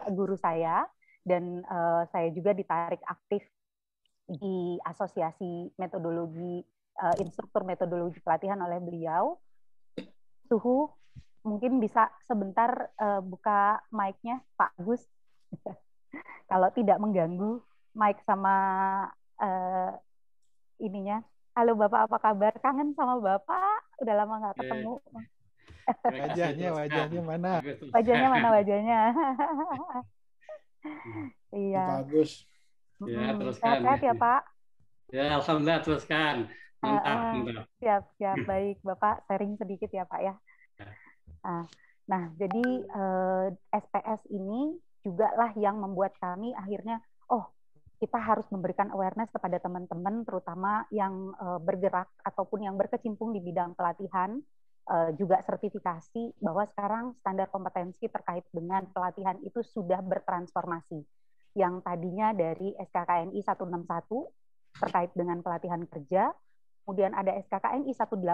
guru saya dan saya juga ditarik aktif di asosiasi metodologi instruktur metodologi pelatihan oleh beliau. Suhu, mungkin bisa sebentar buka mic-nya Pak Agus. Kalau tidak mengganggu mic sama ininya. Halo Bapak, apa kabar? Kangen sama Bapak? Udah lama nggak ketemu. Wajahnya mana? Wajahnya. Iya. Bagus. Ya, teruskan. Sehat ya Pak? Ya, alhamdulillah, teruskan. Mantap. Siap. Baik, Bapak sharing sedikit ya Pak ya. Nah, jadi SPS ini juga lah yang membuat kami akhirnya, kita harus memberikan awareness kepada teman-teman, terutama yang bergerak ataupun yang berkecimpung di bidang pelatihan, juga sertifikasi, bahwa sekarang standar kompetensi terkait dengan pelatihan itu sudah bertransformasi. Yang tadinya dari SKKNI 161 terkait dengan pelatihan kerja, kemudian ada SKKNI 185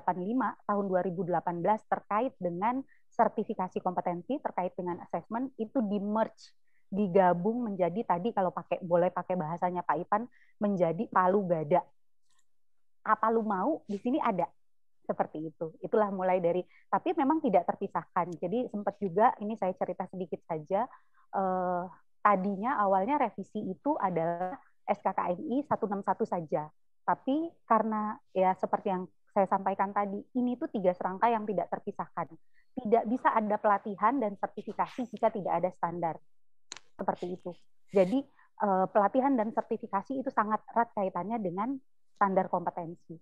tahun 2018 terkait dengan sertifikasi kompetensi terkait dengan assessment, itu di-merge, digabung menjadi tadi kalau boleh pakai bahasanya Pak Ivan, menjadi palu gada. Apa lu mau, di sini ada. Seperti itu. Itulah mulai dari, tapi memang tidak terpisahkan. Jadi sempat juga, ini saya cerita sedikit saja, tadinya awalnya revisi itu adalah SKKNI 161 saja. Tapi karena ya seperti yang saya sampaikan tadi, ini tuh 3 serangkai yang tidak terpisahkan. Tidak bisa ada pelatihan dan sertifikasi jika tidak ada standar. Seperti itu. Jadi pelatihan dan sertifikasi itu sangat erat kaitannya dengan standar kompetensi.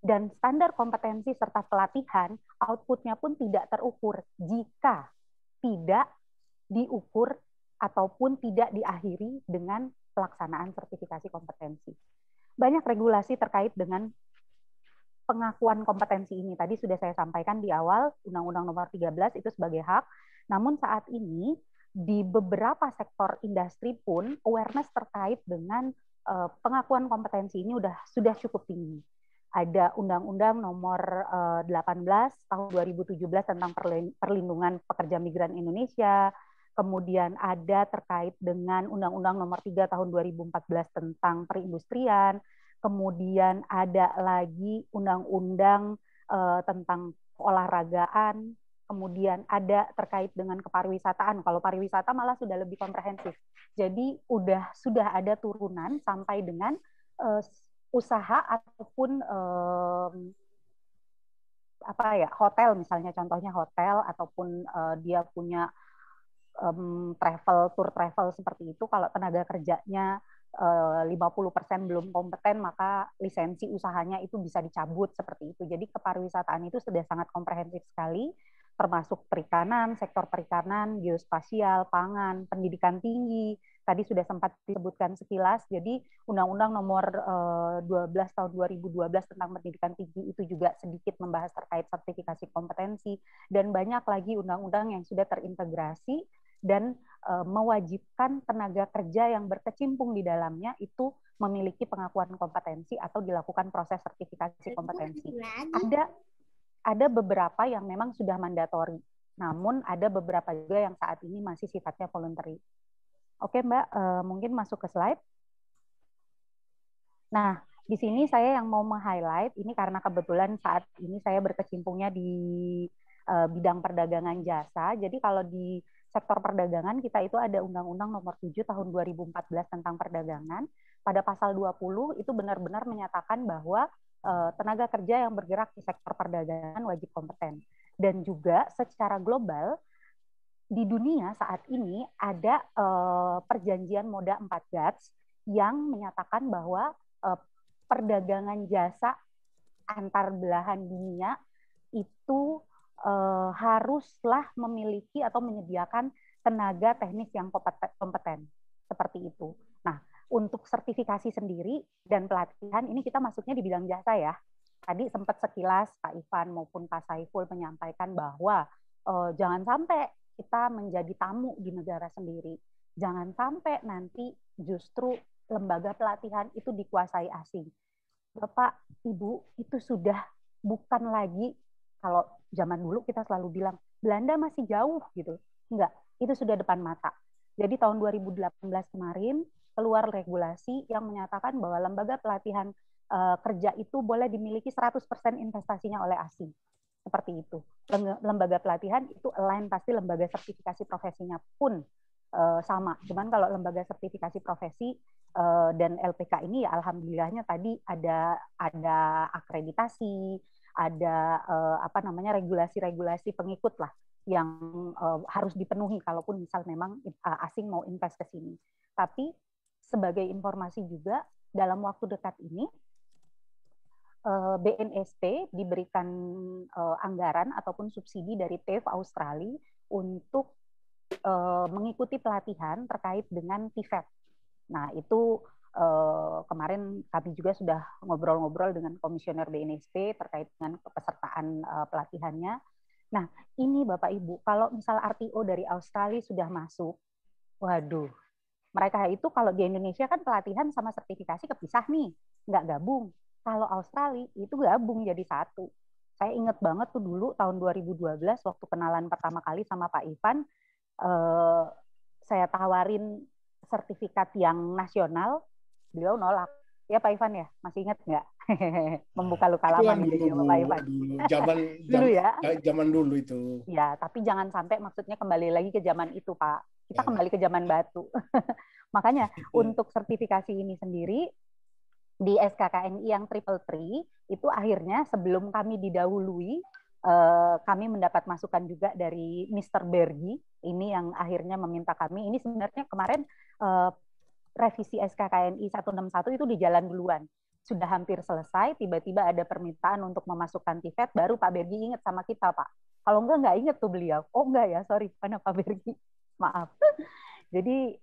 Dan standar kompetensi serta pelatihan, output-nya pun tidak terukur jika tidak diukur ataupun tidak diakhiri dengan pelaksanaan sertifikasi kompetensi. Banyak regulasi terkait dengan pengakuan kompetensi ini. Tadi sudah saya sampaikan di awal, Undang-Undang Nomor 13 itu sebagai hak. Namun saat ini di beberapa sektor industri pun awareness terkait dengan pengakuan kompetensi ini sudah cukup tinggi. Ada Undang-Undang Nomor 18 tahun 2017 tentang perlindungan pekerja migran Indonesia, kemudian ada terkait dengan Undang-Undang Nomor 3 tahun 2014 tentang perindustrian, kemudian ada lagi Undang-Undang tentang olahragaan, kemudian ada terkait dengan kepariwisataan. Kalau pariwisata malah sudah lebih komprehensif. Jadi sudah ada turunan sampai dengan usaha ataupun hotel, misalnya contohnya hotel ataupun dia punya tour travel seperti itu, kalau tenaga kerjanya 50% belum kompeten, maka lisensi usahanya itu bisa dicabut seperti itu. Jadi kepariwisataan itu sudah sangat komprehensif sekali, termasuk perikanan, sektor perikanan, geospasial, pangan, pendidikan tinggi. Tadi sudah sempat disebutkan sekilas. Jadi Undang-Undang Nomor 12 tahun 2012 tentang pendidikan tinggi itu juga sedikit membahas terkait sertifikasi kompetensi, dan banyak lagi undang-undang yang sudah terintegrasi dan mewajibkan tenaga kerja yang berkecimpung di dalamnya itu memiliki pengakuan kompetensi atau dilakukan proses sertifikasi kompetensi. Ada beberapa yang memang sudah mandatori, namun ada beberapa juga yang saat ini masih sifatnya voluntary. Oke Mbak, mungkin masuk ke slide. Nah, di sini saya yang mau meng-highlight, ini karena kebetulan saat ini saya berkecimpungnya di bidang perdagangan jasa. Jadi kalau di sektor perdagangan kita itu ada Undang-Undang Nomor 7 Tahun 2014 tentang perdagangan. Pada pasal 20 itu benar-benar menyatakan bahwa tenaga kerja yang bergerak di sektor perdagangan wajib kompeten. Dan juga secara global di dunia saat ini ada perjanjian Moda 4 GATS yang menyatakan bahwa perdagangan jasa antar belahan dunia itu haruslah memiliki atau menyediakan tenaga teknis yang kompeten. Seperti itu. Nah, untuk sertifikasi sendiri dan pelatihan, ini kita masuknya di bidang jasa ya. Tadi sempat sekilas Pak Ivan maupun Pak Saiful menyampaikan bahwa jangan sampai kita menjadi tamu di negara sendiri. Jangan sampai nanti justru lembaga pelatihan itu dikuasai asing. Bapak, Ibu, itu sudah bukan lagi, kalau zaman dulu kita selalu bilang, Belanda masih jauh gitu. Enggak, itu sudah depan mata. Jadi tahun 2018 kemarin, keluar regulasi yang menyatakan bahwa lembaga pelatihan kerja itu boleh dimiliki 100% investasinya oleh asing. Seperti itu. Lembaga pelatihan itu align pasti lembaga sertifikasi profesinya pun sama. Cuman kalau lembaga sertifikasi profesi dan LPK ini ya alhamdulillahnya tadi ada akreditasi, ada regulasi-regulasi pengikut lah yang harus dipenuhi kalaupun misal memang asing mau invest ke sini. Tapi sebagai informasi juga dalam waktu dekat ini BNSP diberikan anggaran ataupun subsidi dari TAFE Australia untuk mengikuti pelatihan terkait dengan TVET. Nah, itu kemarin kami juga sudah ngobrol-ngobrol dengan komisioner BNSP terkait dengan kepesertaan pelatihannya. Nah, ini Bapak Ibu, kalau misal RTO dari Australia sudah masuk, waduh, mereka itu kalau di Indonesia kan pelatihan sama sertifikasi kepisah nih, nggak gabung. Kalau Australia itu gabung jadi satu. Saya ingat banget tuh dulu tahun 2012 waktu kenalan pertama kali sama Pak Ivan, saya tawarin sertifikat yang nasional, beliau nolak. Ya Pak Ivan ya, masih ingat nggak? Membuka luka lama nih Pak Ivan. Zaman dulu itu. Ya, tapi jangan sampai maksudnya kembali lagi ke zaman itu Pak. Kita kembali ke zaman batu. Makanya untuk sertifikasi ini sendiri di SKKNI yang triple three itu akhirnya sebelum kami didahului kami mendapat masukan juga dari Mr. Bergi ini yang akhirnya meminta kami ini sebenarnya kemarin revisi SKKNI 161 itu di jalan duluan sudah hampir selesai tiba-tiba ada permintaan untuk memasukkan TVET baru Pak Bergi ingat sama kita Pak kalau nggak ingat tuh beliau enggak ya sorry mana Pak Bergi maaf jadi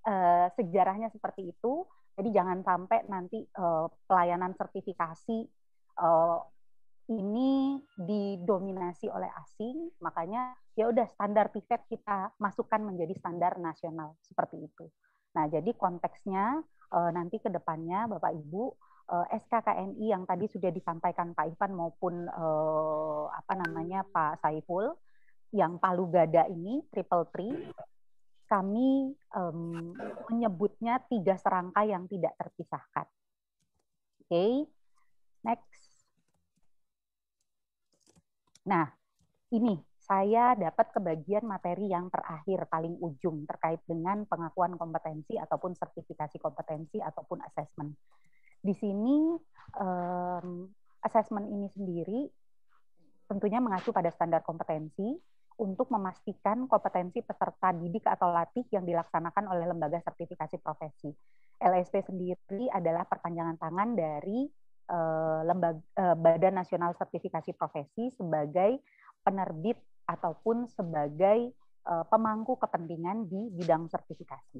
sejarahnya seperti itu jadi jangan sampai nanti pelayanan sertifikasi ini didominasi oleh asing, makanya ya udah standar TVET kita masukkan menjadi standar nasional seperti itu. Nah, jadi konteksnya nanti ke depannya Bapak Ibu SKKNI yang tadi sudah disampaikan Pak Ivan maupun Pak Saiful yang Palu Gada ini triple three kami menyebutnya 3 serangkai yang tidak terpisahkan. Oke, next. Nah, ini saya dapat kebagian materi yang terakhir paling ujung terkait dengan pengakuan kompetensi ataupun sertifikasi kompetensi ataupun assessment. Di sini assessment ini sendiri tentunya mengacu pada standar kompetensi untuk memastikan kompetensi peserta didik atau latih yang dilaksanakan oleh lembaga sertifikasi profesi. LSP sendiri adalah perpanjangan tangan dari Badan Nasional Sertifikasi Profesi sebagai penerbit ataupun sebagai pemangku kepentingan di bidang sertifikasi.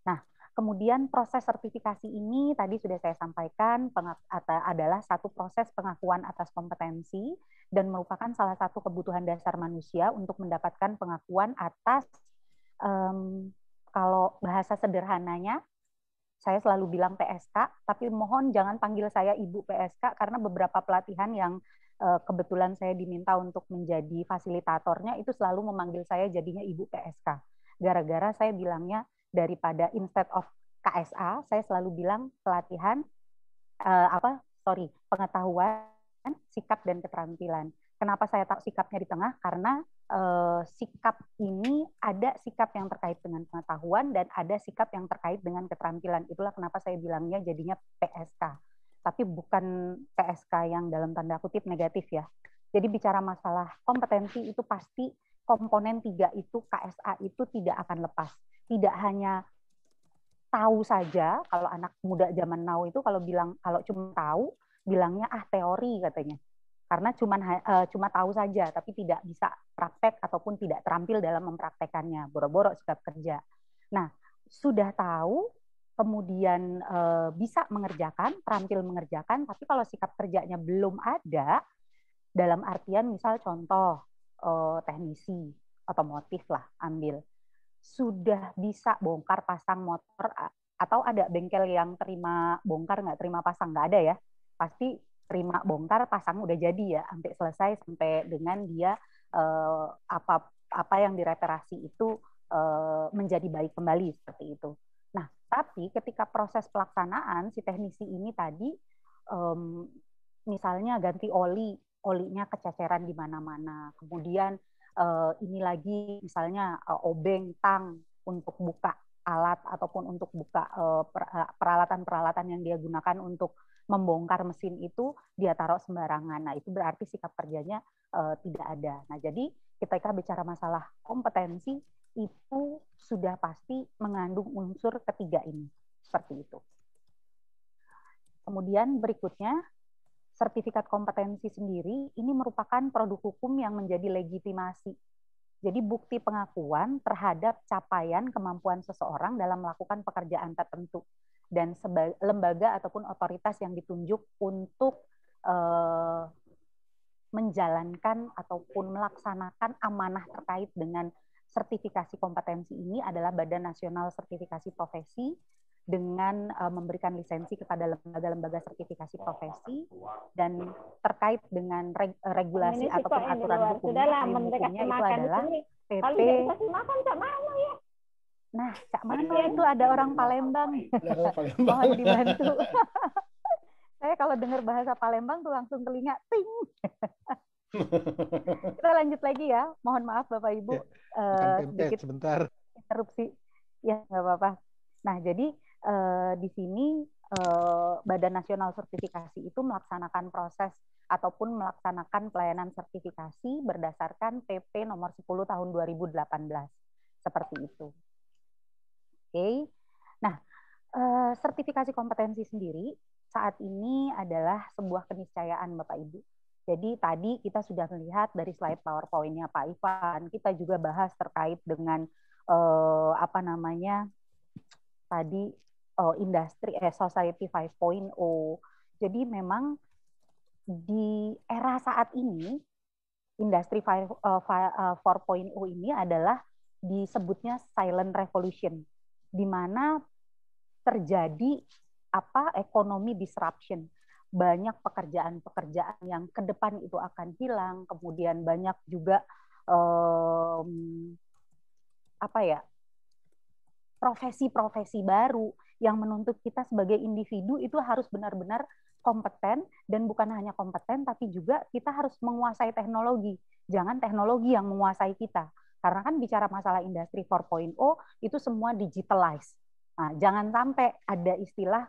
Nah, kemudian proses sertifikasi ini tadi sudah saya sampaikan adalah satu proses pengakuan atas kompetensi dan merupakan salah satu kebutuhan dasar manusia untuk mendapatkan pengakuan atas Kalau bahasa sederhananya, saya selalu bilang PSK, tapi mohon jangan panggil saya Ibu PSK, karena beberapa pelatihan yang kebetulan saya diminta untuk menjadi fasilitatornya, itu selalu memanggil saya jadinya Ibu PSK. Gara-gara saya bilangnya, daripada instead of KSA, saya selalu bilang pelatihan, pengetahuan, sikap, dan keterampilan. Kenapa saya tahu sikapnya di tengah? Karena sikap ini ada sikap yang terkait dengan pengetahuan dan ada sikap yang terkait dengan keterampilan. Itulah kenapa saya bilangnya jadinya PSK. Tapi bukan PSK yang dalam tanda kutip negatif ya. Jadi bicara masalah kompetensi itu pasti komponen 3 itu, KSA itu tidak akan lepas. Tidak hanya tahu saja, kalau anak muda zaman now itu kalau cuma tahu, bilangnya teori katanya. Karena cuma tahu saja, tapi tidak bisa praktek ataupun tidak terampil dalam mempraktekannya, boro-boro sikap kerja. Nah, sudah tahu, kemudian bisa mengerjakan, terampil mengerjakan, tapi kalau sikap kerjanya belum ada, dalam artian misal contoh, teknisi, otomotif lah, ambil. Sudah bisa bongkar pasang motor, atau ada bengkel yang terima bongkar nggak terima pasang, nggak ada ya, pasti terima bongkar pasang udah jadi ya, sampai selesai, sampai dengan dia apa yang direparasi itu menjadi baik kembali, seperti itu. Nah, tapi ketika proses pelaksanaan si teknisi ini tadi misalnya ganti olinya kececeran di mana-mana, kemudian ini lagi misalnya obeng tang untuk buka alat ataupun untuk buka peralatan-peralatan yang dia gunakan untuk membongkar mesin itu, dia taruh sembarangan. Nah, itu berarti sikap kerjanya tidak ada. Nah, jadi ketika bicara masalah kompetensi, itu sudah pasti mengandung unsur ketiga ini. Seperti itu. Kemudian berikutnya, sertifikat kompetensi sendiri, ini merupakan produk hukum yang menjadi legitimasi. Jadi bukti pengakuan terhadap capaian kemampuan seseorang dalam melakukan pekerjaan tertentu, dan lembaga ataupun otoritas yang ditunjuk untuk menjalankan ataupun melaksanakan amanah terkait dengan sertifikasi kompetensi ini adalah Badan Nasional Sertifikasi Profesi, dengan memberikan lisensi kepada lembaga-lembaga sertifikasi profesi, dan terkait dengan regulasi ataupun aturan hukumnya itu adalah PP. Nah, Cak Mano itu ada orang Palembang. Mohon dibantu. Saya kalau dengar bahasa Palembang tuh langsung telinga ting. Kita lanjut lagi ya. Mohon maaf Bapak Ibu. Sedikit sebentar. Interupsi. Ya, nggak apa-apa. Nah, jadi di sini Badan Nasional Sertifikasi itu melaksanakan proses ataupun melaksanakan pelayanan sertifikasi berdasarkan PP nomor 10 tahun 2018. Seperti itu. Oke. Nah, sertifikasi kompetensi sendiri saat ini adalah sebuah keniscayaan Bapak Ibu. Jadi tadi kita sudah melihat dari slide PowerPoint-nya Pak Ivan, kita juga bahas terkait dengan tadi industri Society 5.0. Jadi memang di era saat ini industri 4.0 ini adalah disebutnya silent revolution, di mana terjadi ekonomi disruption. Banyak pekerjaan-pekerjaan yang ke depan itu akan hilang, kemudian banyak juga profesi-profesi baru yang menuntut kita sebagai individu itu harus benar-benar kompeten, dan bukan hanya kompeten tapi juga kita harus menguasai teknologi. Jangan teknologi yang menguasai kita. Karena kan bicara masalah industri 4.0 itu semua digitalize. Nah, jangan sampai ada istilah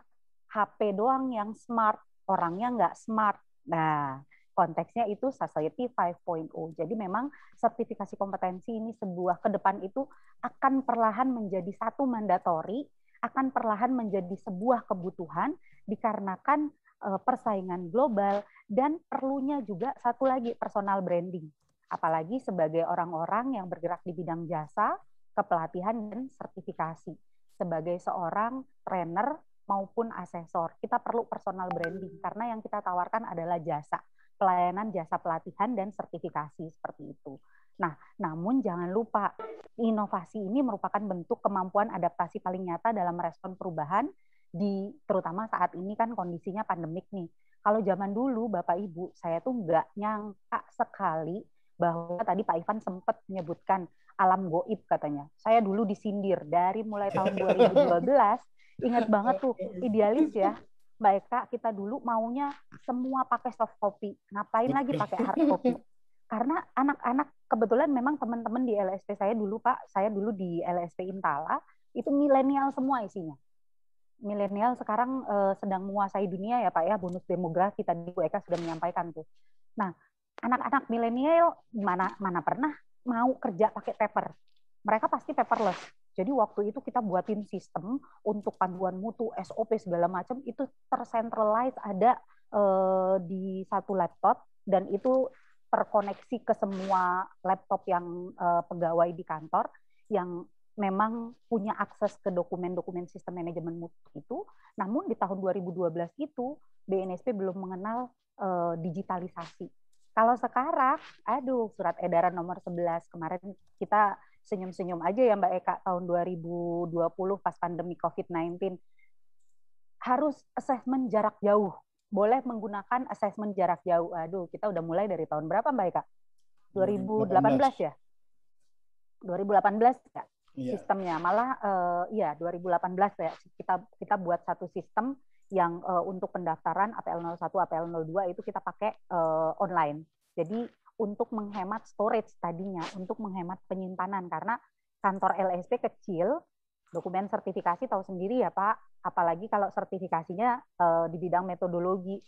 HP doang yang smart, orangnya nggak smart. Nah, konteksnya itu Society 5.0. Jadi memang sertifikasi kompetensi ini sebuah ke depan itu akan perlahan menjadi satu mandatori, akan perlahan menjadi sebuah kebutuhan dikarenakan persaingan global, dan perlunya juga satu lagi personal branding. Apalagi sebagai orang-orang yang bergerak di bidang jasa, kepelatihan, dan sertifikasi. Sebagai seorang trainer maupun asesor, kita perlu personal branding karena yang kita tawarkan adalah jasa. pelayanan jasa pelatihan dan sertifikasi seperti itu. Nah, namun jangan lupa, inovasi ini merupakan bentuk kemampuan adaptasi paling nyata dalam merespon perubahan terutama saat ini kan kondisinya pandemik nih. Kalau zaman dulu, Bapak Ibu, saya tuh nggak nyangka sekali bahwa tadi Pak Ivan sempat menyebutkan alam goib katanya. Saya dulu disindir dari mulai tahun 2012, ingat banget tuh, idealis ya. Mbak Eka, kita dulu maunya semua pakai soft copy. Ngapain lagi pakai hard copy? Karena anak-anak, kebetulan memang teman-teman di LSP saya dulu, Pak, saya dulu di LSP Intala, itu milenial semua isinya. Milenial sekarang sedang menguasai dunia ya Pak ya, bonus demografi tadi Bu Eka sudah menyampaikan tuh. Nah, anak-anak milenial mana pernah mau kerja pakai paper. Mereka pasti paperless. Jadi waktu itu kita buatin sistem untuk panduan mutu, SOP segala macam itu tercentralize ada di satu laptop dan itu terkoneksi ke semua laptop yang pegawai di kantor yang memang punya akses ke dokumen-dokumen sistem manajemen mutu itu. Namun di tahun 2012 itu BNSP belum mengenal digitalisasi. Kalau sekarang, aduh, surat edaran nomor 11 kemarin kita senyum-senyum aja ya Mbak Eka, tahun 2020 pas pandemi COVID-19 harus asesmen jarak jauh. Boleh menggunakan asesmen jarak jauh. Aduh, kita udah mulai dari tahun berapa Mbak Eka? 2018 ya? 2018 ya? Sistemnya malah ya 2018 ya kita buat satu sistem yang untuk pendaftaran APL 01 APL 02 itu kita pakai online. Jadi untuk menghemat storage tadinya, untuk menghemat penyimpanan karena kantor LSP kecil, dokumen sertifikasi tahu sendiri ya Pak, apalagi kalau sertifikasinya di bidang metodologi,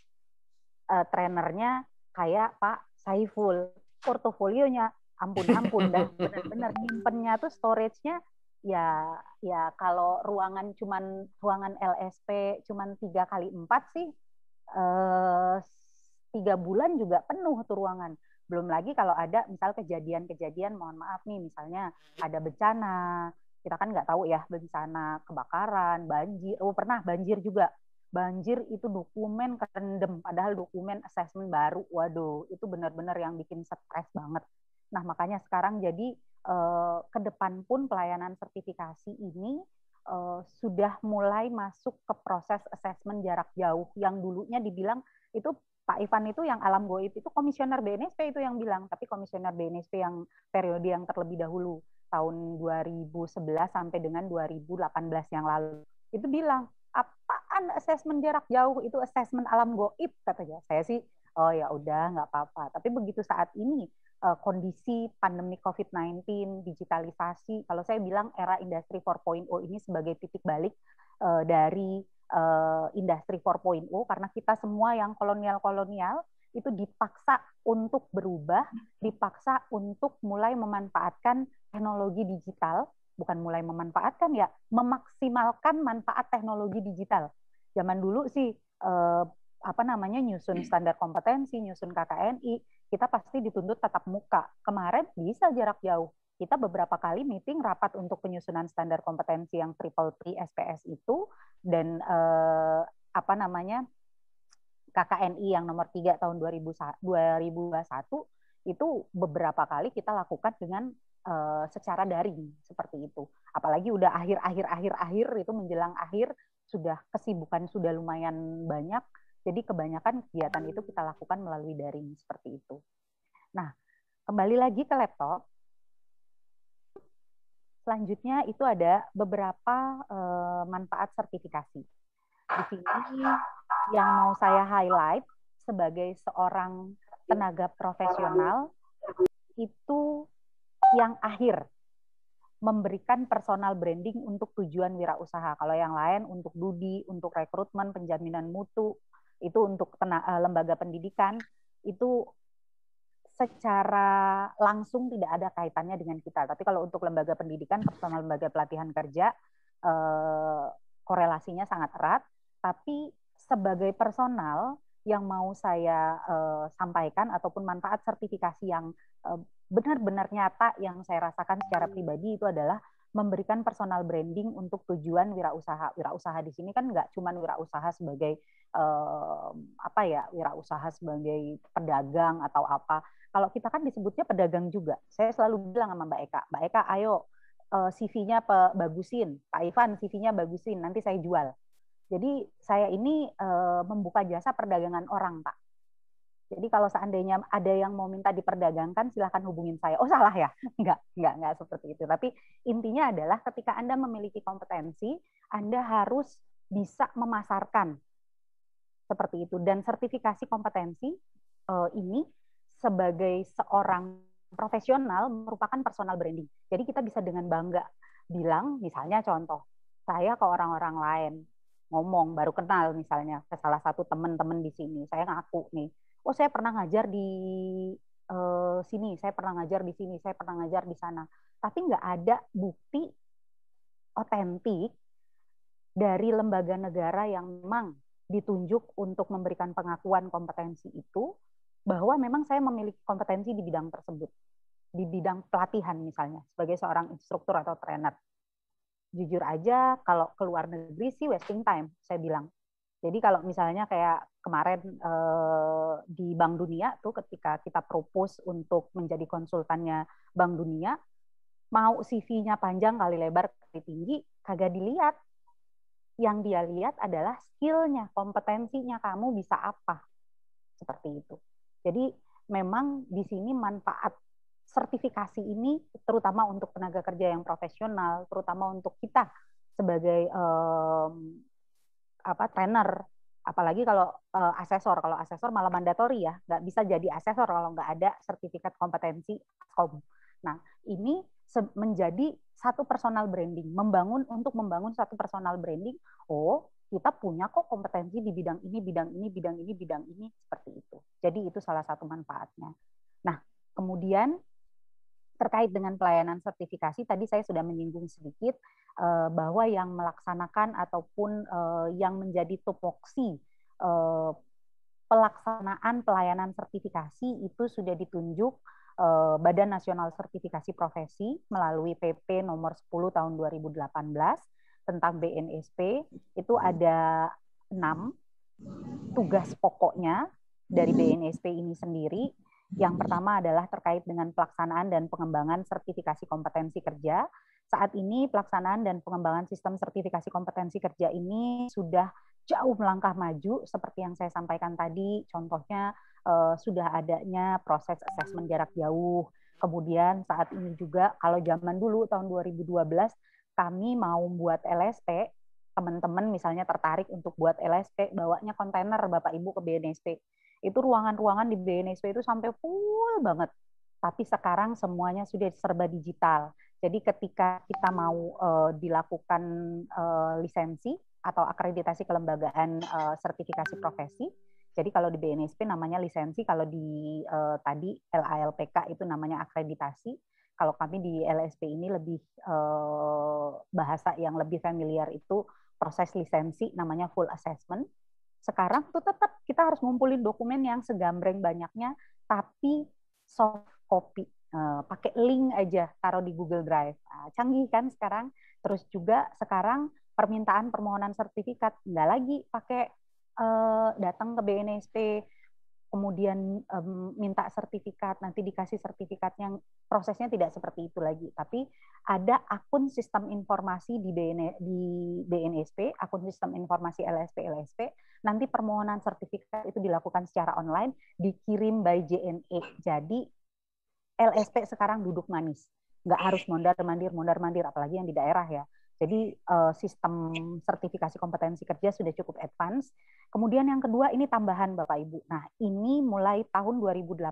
trainernya kayak Pak Saiful, portofolionya ampun dan benar-benar nyimpennya tuh storage-nya ya kalau ruangan LSP cuman 3x4 sih 3 bulan juga penuh tuh ruangan. Belum lagi kalau ada misal kejadian-kejadian, mohon maaf nih misalnya ada bencana, kita kan nggak tahu ya bencana kebakaran, banjir, pernah banjir juga. Banjir itu dokumen kerendam, padahal dokumen assessment baru, waduh itu benar-benar yang bikin stres banget. Nah, makanya sekarang jadi ke depan pun pelayanan sertifikasi ini sudah mulai masuk ke proses asesmen jarak jauh yang dulunya dibilang itu Pak Ivan itu yang alam goib itu komisioner BNSP itu yang bilang, tapi komisioner BNSP yang periode yang terlebih dahulu tahun 2011 sampai dengan 2018 yang lalu itu bilang apaan asesmen jarak jauh, itu asesmen alam goib katanya. Saya sih oh ya udah nggak apa-apa. Tapi begitu saat ini kondisi pandemi COVID-19, digitalisasi, kalau saya bilang era industri 4.0 ini sebagai titik balik dari industri 4.0 karena kita semua yang kolonial-kolonial itu dipaksa untuk berubah, dipaksa untuk mulai memanfaatkan teknologi digital, bukan mulai memanfaatkan ya, memaksimalkan manfaat teknologi digital. Zaman dulu sih nyusun standar kompetensi, nyusun KKNI, kita pasti dituntut tatap muka. Kemarin bisa jarak jauh. Kita beberapa kali meeting rapat untuk penyusunan standar kompetensi yang triple T SPS itu dan KKNI yang nomor 3 tahun 2021 itu beberapa kali kita lakukan dengan secara daring seperti itu. Apalagi udah akhir itu menjelang akhir sudah kesibukan sudah lumayan banyak. Jadi kebanyakan kegiatan itu kita lakukan melalui daring seperti itu. Nah, kembali lagi ke laptop. Selanjutnya itu ada beberapa manfaat sertifikasi. Di sini yang mau saya highlight sebagai seorang tenaga profesional itu yang akhir memberikan personal branding untuk tujuan wirausaha. Kalau yang lain untuk DUDI, untuk rekrutmen, penjaminan mutu, itu untuk lembaga pendidikan, itu secara langsung tidak ada kaitannya dengan kita. Tapi kalau untuk lembaga pendidikan, terutama lembaga pelatihan kerja, korelasinya sangat erat. Tapi sebagai personal yang mau saya sampaikan ataupun manfaat sertifikasi yang benar-benar nyata yang saya rasakan secara pribadi itu adalah memberikan personal branding untuk tujuan wirausaha. Wirausaha di sini kan nggak cuma wirausaha sebagai wirausaha sebagai pedagang atau apa. Kalau kita kan disebutnya pedagang juga. Saya selalu bilang sama Mbak Eka, ayo CV-nya bagusin, Pak Ivan CV-nya bagusin, nanti saya jual. Jadi saya ini membuka jasa perdagangan orang, Pak. Jadi kalau seandainya ada yang mau minta diperdagangkan, silahkan hubungin saya. Oh salah ya? Enggak seperti itu. Tapi intinya adalah ketika Anda memiliki kompetensi, Anda harus bisa memasarkan seperti itu. Dan sertifikasi kompetensi ini sebagai seorang profesional merupakan personal branding. Jadi kita bisa dengan bangga bilang, misalnya contoh, saya ke orang-orang lain ngomong, baru kenal misalnya ke salah satu teman-teman di sini, saya ngaku nih, oh saya pernah ngajar di sini, saya pernah ngajar di sini, saya pernah ngajar di sana. Tapi nggak ada bukti otentik dari lembaga negara yang memang ditunjuk untuk memberikan pengakuan kompetensi itu, bahwa memang saya memiliki kompetensi di bidang tersebut. Di bidang pelatihan misalnya, sebagai seorang instruktur atau trainer. Jujur aja, kalau ke luar negeri sih wasting time, saya bilang. Jadi kalau misalnya kayak kemarin di Bank Dunia tuh ketika kita propose untuk menjadi konsultannya Bank Dunia, mau CV-nya panjang kali lebar kali tinggi, kagak dilihat. Yang dia lihat adalah skill-nya, kompetensinya, kamu bisa apa. Seperti itu. Jadi memang di sini manfaat sertifikasi ini terutama untuk tenaga kerja yang profesional, terutama untuk kita sebagai trainer, apalagi kalau asesor. Kalau asesor malah mandatori ya, nggak bisa jadi asesor kalau nggak ada sertifikat kompetensi ASCOM. Nah, ini menjadi satu personal branding, untuk membangun satu personal branding. Oh, kita punya kok kompetensi di bidang ini, bidang ini, bidang ini, bidang ini, seperti itu. Jadi itu salah satu manfaatnya. Nah, kemudian terkait dengan pelayanan sertifikasi, tadi saya sudah menyinggung sedikit bahwa yang melaksanakan ataupun yang menjadi tupoksi pelaksanaan pelayanan sertifikasi itu sudah ditunjuk Badan Nasional Sertifikasi Profesi melalui PP nomor 10 tahun 2018 tentang BNSP. Itu ada 6 tugas pokoknya dari BNSP ini sendiri. Yang pertama adalah terkait dengan pelaksanaan dan pengembangan sertifikasi kompetensi kerja. Saat ini pelaksanaan dan pengembangan sistem sertifikasi kompetensi kerja ini sudah jauh melangkah maju seperti yang saya sampaikan tadi. Contohnya sudah adanya proses asesmen jarak jauh. Kemudian saat ini juga kalau zaman dulu tahun 2012 kami mau buat LSP, teman-teman misalnya tertarik untuk buat LSP, bawanya kontainer Bapak Ibu ke BNSP. Itu ruangan-ruangan di BNSP itu sampai full banget. Tapi sekarang semuanya sudah serba digital. Jadi ketika kita mau dilakukan lisensi atau akreditasi kelembagaan sertifikasi profesi, jadi kalau di BNSP namanya lisensi, kalau di tadi LALPK itu namanya akreditasi. Kalau kami di LSP ini lebih bahasa yang lebih familiar itu proses lisensi namanya full assessment. Sekarang tuh tetap kita harus ngumpulin dokumen yang segambreng banyaknya, tapi soft copy. Pakai link aja, taruh di Google Drive. Canggih kan sekarang. Terus juga sekarang permintaan permohonan sertifikat, nggak lagi pakai datang ke BNSP, kemudian minta sertifikat, nanti dikasih sertifikatnya. Prosesnya tidak seperti itu lagi. Tapi ada akun sistem informasi di BNSP, akun sistem informasi LSP, nanti permohonan sertifikat itu dilakukan secara online, dikirim by JNE. Jadi LSP sekarang duduk manis. Nggak harus mondar-mandir, apalagi yang di daerah ya. Jadi sistem sertifikasi kompetensi kerja sudah cukup advance. Kemudian yang kedua ini tambahan Bapak Ibu. Nah ini mulai tahun 2018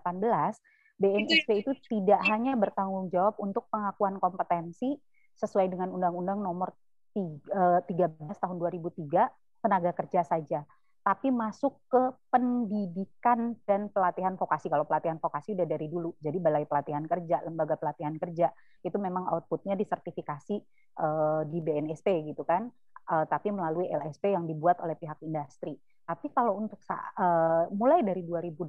BNSP itu tidak hanya bertanggung jawab untuk pengakuan kompetensi sesuai dengan Undang-Undang Nomor 13 tahun 2003 tenaga kerja saja, tapi masuk ke pendidikan dan pelatihan vokasi. Kalau pelatihan vokasi udah dari dulu, jadi Balai Pelatihan Kerja, Lembaga Pelatihan Kerja, itu memang outputnya disertifikasi di BNSP gitu kan, tapi melalui LSP yang dibuat oleh pihak industri. Tapi kalau untuk mulai dari 2018,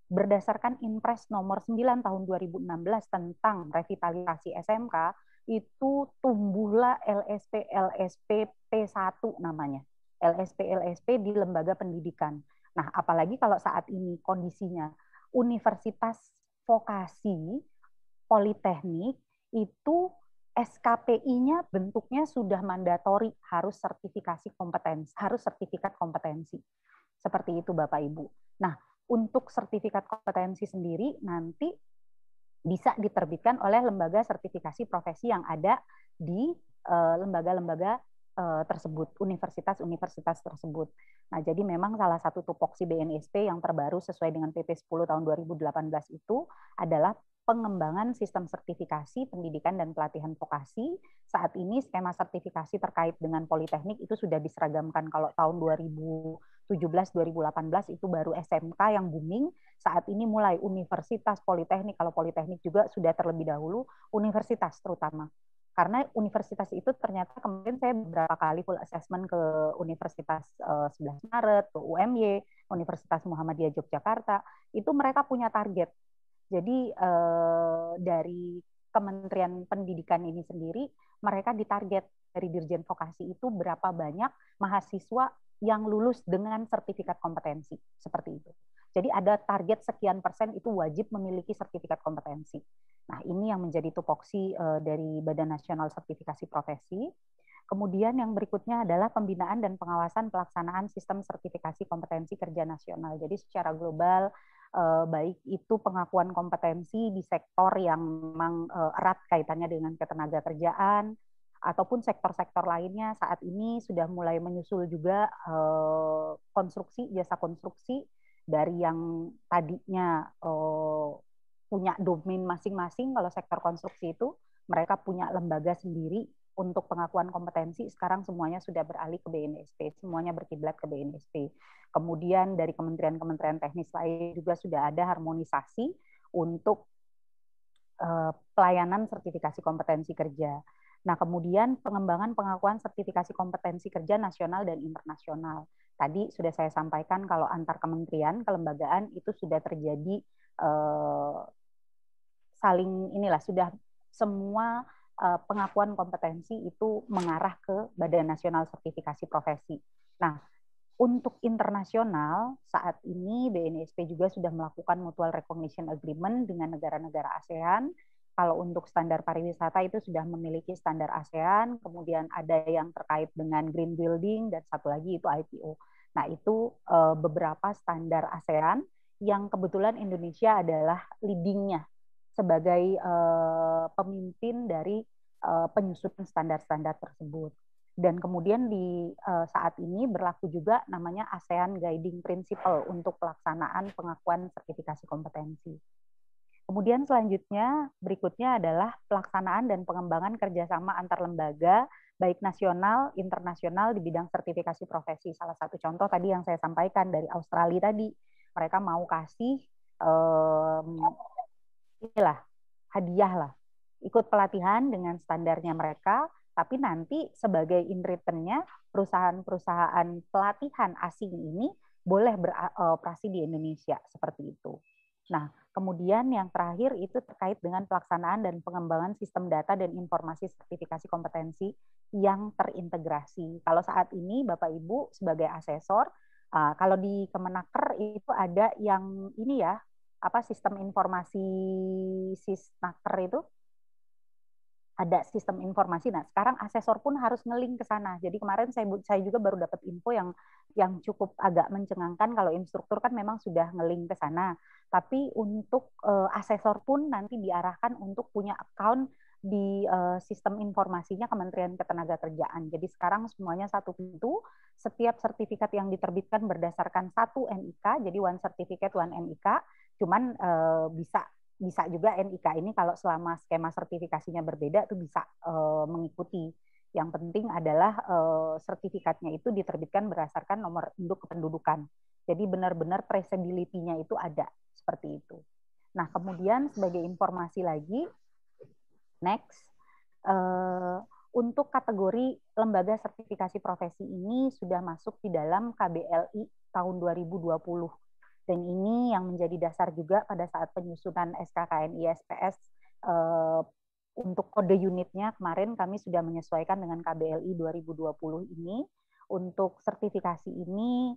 berdasarkan Impres nomor 9 tahun 2016 tentang revitalisasi SMK, itu tumbuhlah LSP P1 namanya. LSP di lembaga pendidikan. Nah, apalagi kalau saat ini kondisinya universitas vokasi, politeknik itu SKPI-nya bentuknya sudah mandatori, harus sertifikasi kompetensi, harus sertifikat kompetensi. Seperti itu Bapak Ibu. Nah, untuk sertifikat kompetensi sendiri nanti bisa diterbitkan oleh lembaga sertifikasi profesi yang ada di lembaga-lembaga tersebut, universitas-universitas tersebut. Nah, jadi memang salah satu tupoksi BNSP yang terbaru sesuai dengan PP 10 tahun 2018 itu adalah pengembangan sistem sertifikasi pendidikan dan pelatihan vokasi. Saat ini skema sertifikasi terkait dengan politeknik itu sudah diseragamkan. Kalau tahun 2017-2018 itu baru SMK yang booming. Saat ini mulai universitas, politeknik, kalau politeknik juga sudah terlebih dahulu, universitas terutama. Karena universitas itu ternyata kemarin saya beberapa kali full assessment ke Universitas 11 Maret, ke UMY, Universitas Muhammadiyah Yogyakarta, itu mereka punya target. Jadi dari Kementerian Pendidikan ini sendiri, mereka ditarget dari Dirjen Vokasi itu berapa banyak mahasiswa yang lulus dengan sertifikat kompetensi, seperti itu. Jadi ada target sekian persen itu wajib memiliki sertifikat kompetensi. Nah, ini yang menjadi tupoksi dari Badan Nasional Sertifikasi Profesi. Kemudian yang berikutnya adalah pembinaan dan pengawasan pelaksanaan sistem sertifikasi kompetensi kerja nasional. Jadi secara global, baik itu pengakuan kompetensi di sektor yang memang erat kaitannya dengan ketenaga kerjaan, ataupun sektor-sektor lainnya saat ini sudah mulai menyusul juga konstruksi, jasa konstruksi, dari yang tadinya punya domain masing-masing. Kalau sektor konstruksi itu mereka punya lembaga sendiri untuk pengakuan kompetensi, sekarang semuanya sudah beralih ke BNSP, semuanya berkiblat ke BNSP. Kemudian dari kementerian-kementerian teknis lain juga sudah ada harmonisasi untuk pelayanan sertifikasi kompetensi kerja. Nah, kemudian pengembangan pengakuan sertifikasi kompetensi kerja nasional dan internasional. Tadi sudah saya sampaikan kalau antar kementerian, kelembagaan itu sudah terjadi saling inilah, sudah semua pengakuan kompetensi itu mengarah ke Badan Nasional Sertifikasi Profesi. Nah, untuk internasional, saat ini BNSP juga sudah melakukan Mutual Recognition Agreement dengan negara-negara ASEAN. Kalau untuk standar pariwisata itu sudah memiliki standar ASEAN, kemudian ada yang terkait dengan green building, dan satu lagi itu IPO. Nah, itu beberapa standar ASEAN yang kebetulan Indonesia adalah leading-nya sebagai pemimpin dari penyusunan standar-standar tersebut. Dan kemudian di saat ini berlaku juga namanya ASEAN Guiding Principle untuk pelaksanaan pengakuan sertifikasi kompetensi. Kemudian selanjutnya, berikutnya adalah pelaksanaan dan pengembangan kerjasama antar lembaga, baik nasional, internasional di bidang sertifikasi profesi. Salah satu contoh tadi yang saya sampaikan dari Australia tadi, mereka mau kasih inilah hadiah lah, ikut pelatihan dengan standarnya mereka, tapi nanti sebagai in return-nya perusahaan-perusahaan pelatihan asing ini boleh beroperasi di Indonesia, seperti itu. Nah, kemudian yang terakhir itu terkait dengan pelaksanaan dan pengembangan sistem data dan informasi sertifikasi kompetensi yang terintegrasi. Kalau saat ini Bapak Ibu sebagai asesor, kalau di Kemenaker itu ada yang ini ya, apa sistem informasi Sisnaker itu, ada sistem informasi. Nah, sekarang asesor pun harus nge-link ke sana. Jadi kemarin saya juga baru dapat info yang cukup agak mencengangkan. Kalau instruktur kan memang sudah nge-link ke sana. Tapi untuk asesor pun nanti diarahkan untuk punya account di sistem informasinya Kementerian Ketenagakerjaan. Jadi sekarang semuanya satu pintu. Setiap sertifikat yang diterbitkan berdasarkan satu NIK, jadi one certificate, one NIK. Cuman bisa juga NIK ini kalau selama skema sertifikasinya berbeda itu bisa mengikuti. Yang penting adalah sertifikatnya itu diterbitkan berdasarkan nomor induk kependudukan. Jadi benar-benar traceability-nya itu ada, seperti itu. Nah, kemudian sebagai informasi lagi, next, untuk kategori lembaga sertifikasi profesi ini sudah masuk di dalam KBLI tahun 2020. Dan ini yang menjadi dasar juga pada saat penyusunan SKKNI SPS untuk kode unitnya kemarin kami sudah menyesuaikan dengan KBLI 2020 ini. Untuk sertifikasi ini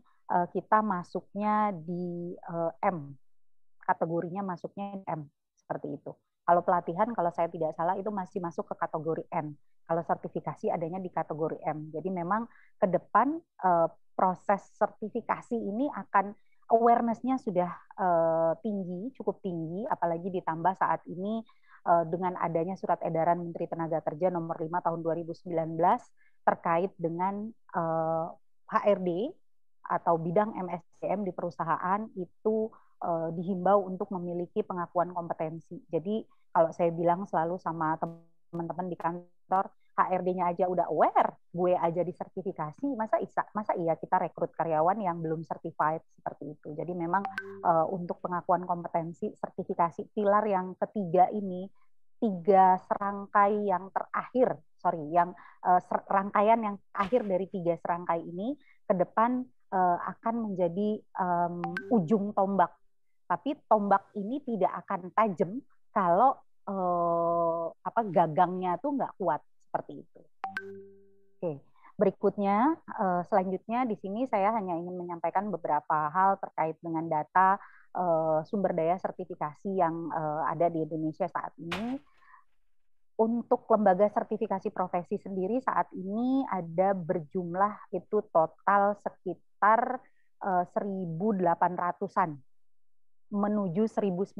kita masuknya di M, kategorinya masuknya M, seperti itu. Kalau pelatihan, kalau saya tidak salah, itu masih masuk ke kategori N. Kalau sertifikasi adanya di kategori M. Jadi memang ke depan proses sertifikasi ini akan awareness-nya sudah tinggi, cukup tinggi, apalagi ditambah saat ini dengan adanya surat edaran Menteri Tenaga Kerja nomor 5 tahun 2019 terkait dengan HRD atau bidang MSDM di perusahaan itu dihimbau untuk memiliki pengakuan kompetensi. Jadi kalau saya bilang selalu sama teman-teman di kantor, HRD-nya aja udah aware, gue aja disertifikasi, masa iya kita rekrut karyawan yang belum certified seperti itu. Jadi memang untuk pengakuan kompetensi, sertifikasi pilar yang ketiga ini, 3 serangkai yang terakhir, rangkaian yang terakhir dari 3 serangkai ini ke depan akan menjadi ujung tombak. Tapi tombak ini tidak akan tajam kalau gagangnya tuh nggak kuat seperti itu. Oke, berikutnya selanjutnya di sini saya hanya ingin menyampaikan beberapa hal terkait dengan data sumber daya sertifikasi yang ada di Indonesia saat ini. Untuk lembaga sertifikasi profesi sendiri saat ini ada berjumlah itu total sekitar 1.800-an menuju 1.900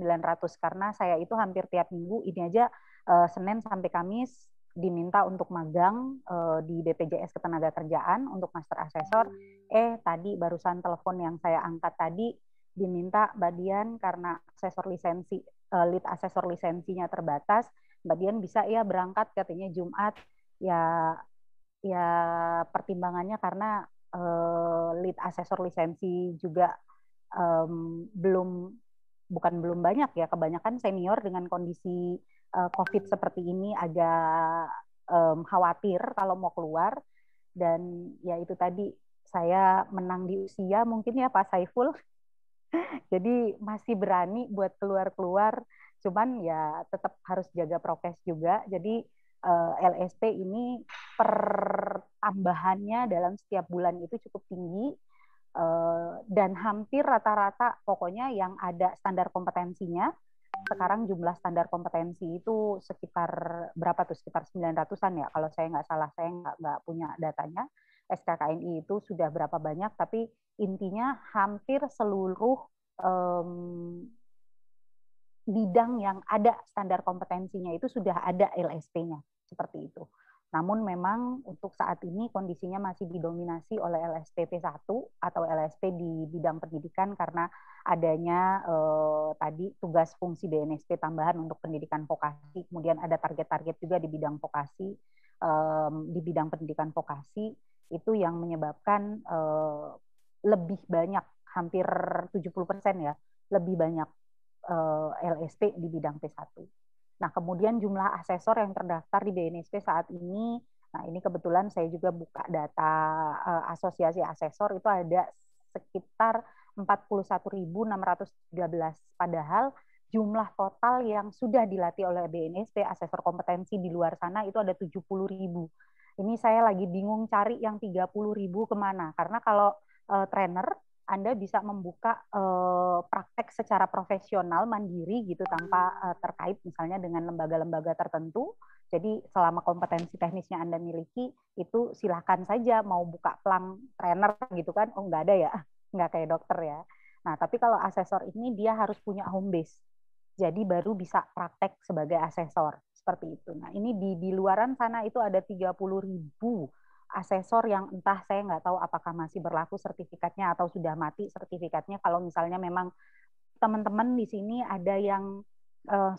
karena saya itu hampir tiap minggu ini aja Senin sampai Kamis diminta untuk magang di BPJS Ketenagakerjaan untuk master asesor. Tadi barusan telepon yang saya angkat tadi diminta Mbak Dian karena asesor lisensi lead asesor lisensinya terbatas, Mbak Dian bisa ya berangkat katanya Jumat ya pertimbangannya karena lead asesor lisensi juga bukan belum banyak ya, kebanyakan senior dengan kondisi COVID seperti ini agak khawatir kalau mau keluar. Dan ya itu tadi saya menang di usia mungkin ya Pak Saiful, jadi masih berani buat keluar-keluar, cuman ya tetap harus jaga prokes juga. Jadi LSP ini pertambahannya dalam setiap bulan itu cukup tinggi. Dan hampir rata-rata pokoknya yang ada standar kompetensinya. Sekarang jumlah standar kompetensi itu sekitar berapa tuh? Sekitar 900-an ya kalau saya nggak salah, saya nggak punya datanya. SKKNI itu sudah berapa banyak, tapi intinya hampir seluruh bidang yang ada standar kompetensinya itu sudah ada LSP-nya, seperti itu. Namun memang untuk saat ini kondisinya masih didominasi oleh LSP P1 atau LSP di bidang pendidikan karena adanya tadi tugas fungsi BNSP tambahan untuk pendidikan vokasi, kemudian ada target-target juga di bidang vokasi, di bidang pendidikan vokasi, itu yang menyebabkan lebih banyak, hampir 70% ya, lebih banyak LSP di bidang P1. Nah, kemudian jumlah asesor yang terdaftar di BNSP saat ini, nah ini kebetulan saya juga buka data asosiasi asesor, itu ada sekitar 41.613, padahal jumlah total yang sudah dilatih oleh BNSP asesor kompetensi di luar sana itu ada 70.000. Ini saya lagi bingung cari yang 30.000 kemana, karena kalau trainer Anda bisa membuka praktek secara profesional mandiri gitu tanpa terkait misalnya dengan lembaga-lembaga tertentu. Jadi selama kompetensi teknisnya Anda miliki itu silakan saja mau buka pelang trainer gitu kan. Oh nggak ada ya, nggak kayak dokter ya. Nah tapi kalau asesor ini dia harus punya home base. Jadi baru bisa praktek sebagai asesor seperti itu. Nah ini di luaran sana itu ada 30.000 asesor yang entah saya nggak tahu apakah masih berlaku sertifikatnya atau sudah mati sertifikatnya. Kalau misalnya memang teman-teman di sini ada yang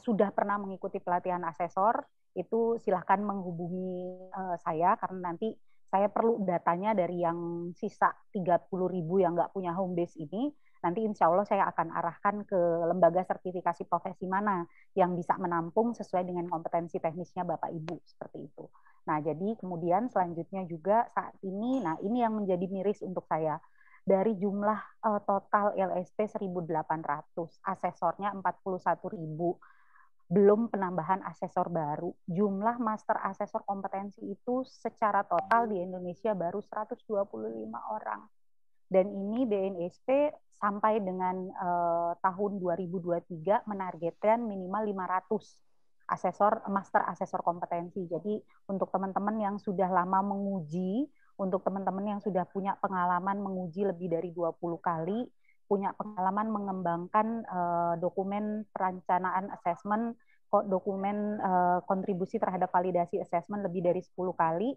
sudah pernah mengikuti pelatihan asesor, itu silahkan menghubungi saya karena nanti saya perlu datanya dari yang sisa 30.000 yang nggak punya home base ini. Nanti insya Allah saya akan arahkan ke lembaga sertifikasi profesi mana yang bisa menampung sesuai dengan kompetensi teknisnya Bapak Ibu, seperti itu. Nah, jadi kemudian selanjutnya juga saat ini, nah ini yang menjadi miris untuk saya. Dari jumlah total LSP 1.800, asesornya 41.000. belum penambahan asesor baru. Jumlah master asesor kompetensi itu secara total di Indonesia baru 125 orang. Dan ini BNSP sampai dengan tahun 2023 menargetkan minimal 500 master asesor kompetensi. Jadi untuk teman-teman yang sudah lama menguji, untuk teman-teman yang sudah punya pengalaman menguji lebih dari 20 kali, punya pengalaman mengembangkan dokumen perencanaan assessment, dokumen kontribusi terhadap validasi assessment lebih dari 10 kali,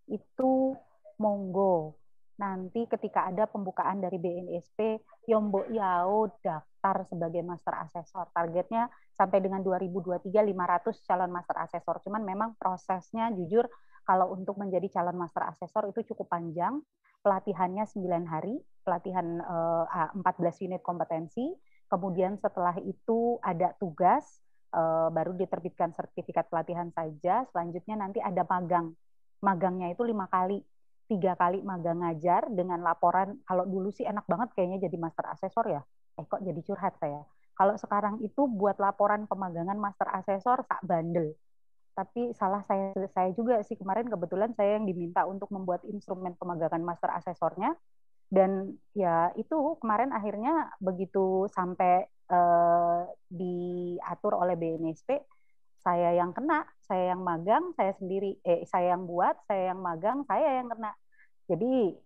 itu monggo. Nanti ketika ada pembukaan dari BNSP, Yombo Yao daftar sebagai master asesor. Targetnya sampai dengan 2023 500 calon master asesor. Cuman memang prosesnya jujur kalau untuk menjadi calon master asesor itu cukup panjang. Pelatihannya 9 hari, pelatihan 14 unit kompetensi. Kemudian setelah itu ada tugas, baru diterbitkan sertifikat pelatihan saja. Selanjutnya nanti ada magang. Magangnya itu 5 kali. 3 kali magang ngajar dengan laporan. Kalau dulu sih enak banget kayaknya jadi master asesor ya. Kok jadi curhat saya. Kalau sekarang itu buat laporan pemagangan master asesor sak bandel. Tapi salah saya juga sih, kemarin kebetulan saya yang diminta untuk membuat instrumen pemagangan master asesornya, dan ya itu kemarin akhirnya begitu sampai diatur oleh BNSP, saya yang kena, saya yang magang, saya sendiri, saya yang buat, saya yang magang, saya yang kena. Jadi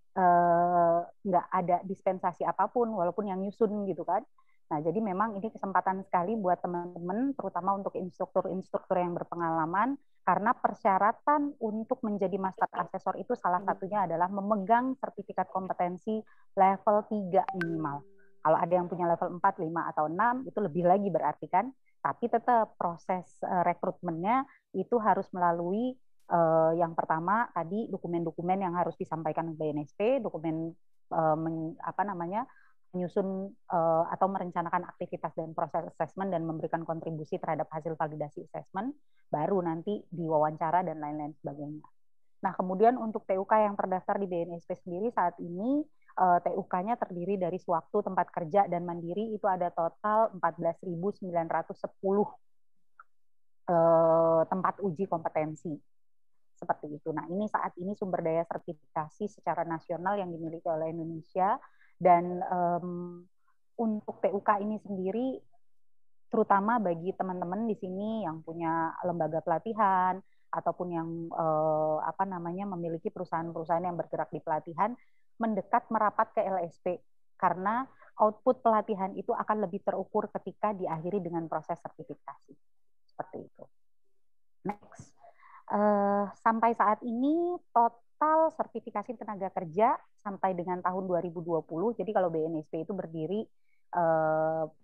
nggak ada dispensasi apapun, walaupun yang nyusun gitu kan. Nah, jadi memang ini kesempatan sekali buat teman-teman, terutama untuk instruktur-instruktur yang berpengalaman, karena persyaratan untuk menjadi master asesor itu salah satunya adalah memegang sertifikat kompetensi level 3 minimal. Kalau ada yang punya level 4, 5, atau 6, itu lebih lagi berarti kan. Tapi tetap proses rekrutmennya itu harus melalui yang pertama tadi dokumen-dokumen yang harus disampaikan ke BNSP, dokumen menyusun atau merencanakan aktivitas dan proses assessment dan memberikan kontribusi terhadap hasil validasi assessment, baru nanti diwawancara dan lain-lain sebagainya. Nah, kemudian untuk TUK yang terdaftar di BNSP sendiri saat ini, TUK-nya terdiri dari sewaktu, tempat kerja, dan mandiri, itu ada total 14.910 tempat uji kompetensi. Seperti itu. Nah, ini saat ini sumber daya sertifikasi secara nasional yang dimiliki oleh Indonesia, dan untuk TUK ini sendiri, terutama bagi teman-teman di sini yang punya lembaga pelatihan ataupun yang memiliki perusahaan-perusahaan yang bergerak di pelatihan, mendekat merapat ke LSP, karena output pelatihan itu akan lebih terukur ketika diakhiri dengan proses sertifikasi. Seperti itu. Next. Sampai saat ini total sertifikasi tenaga kerja sampai dengan tahun 2020. Jadi kalau BNSP itu berdiri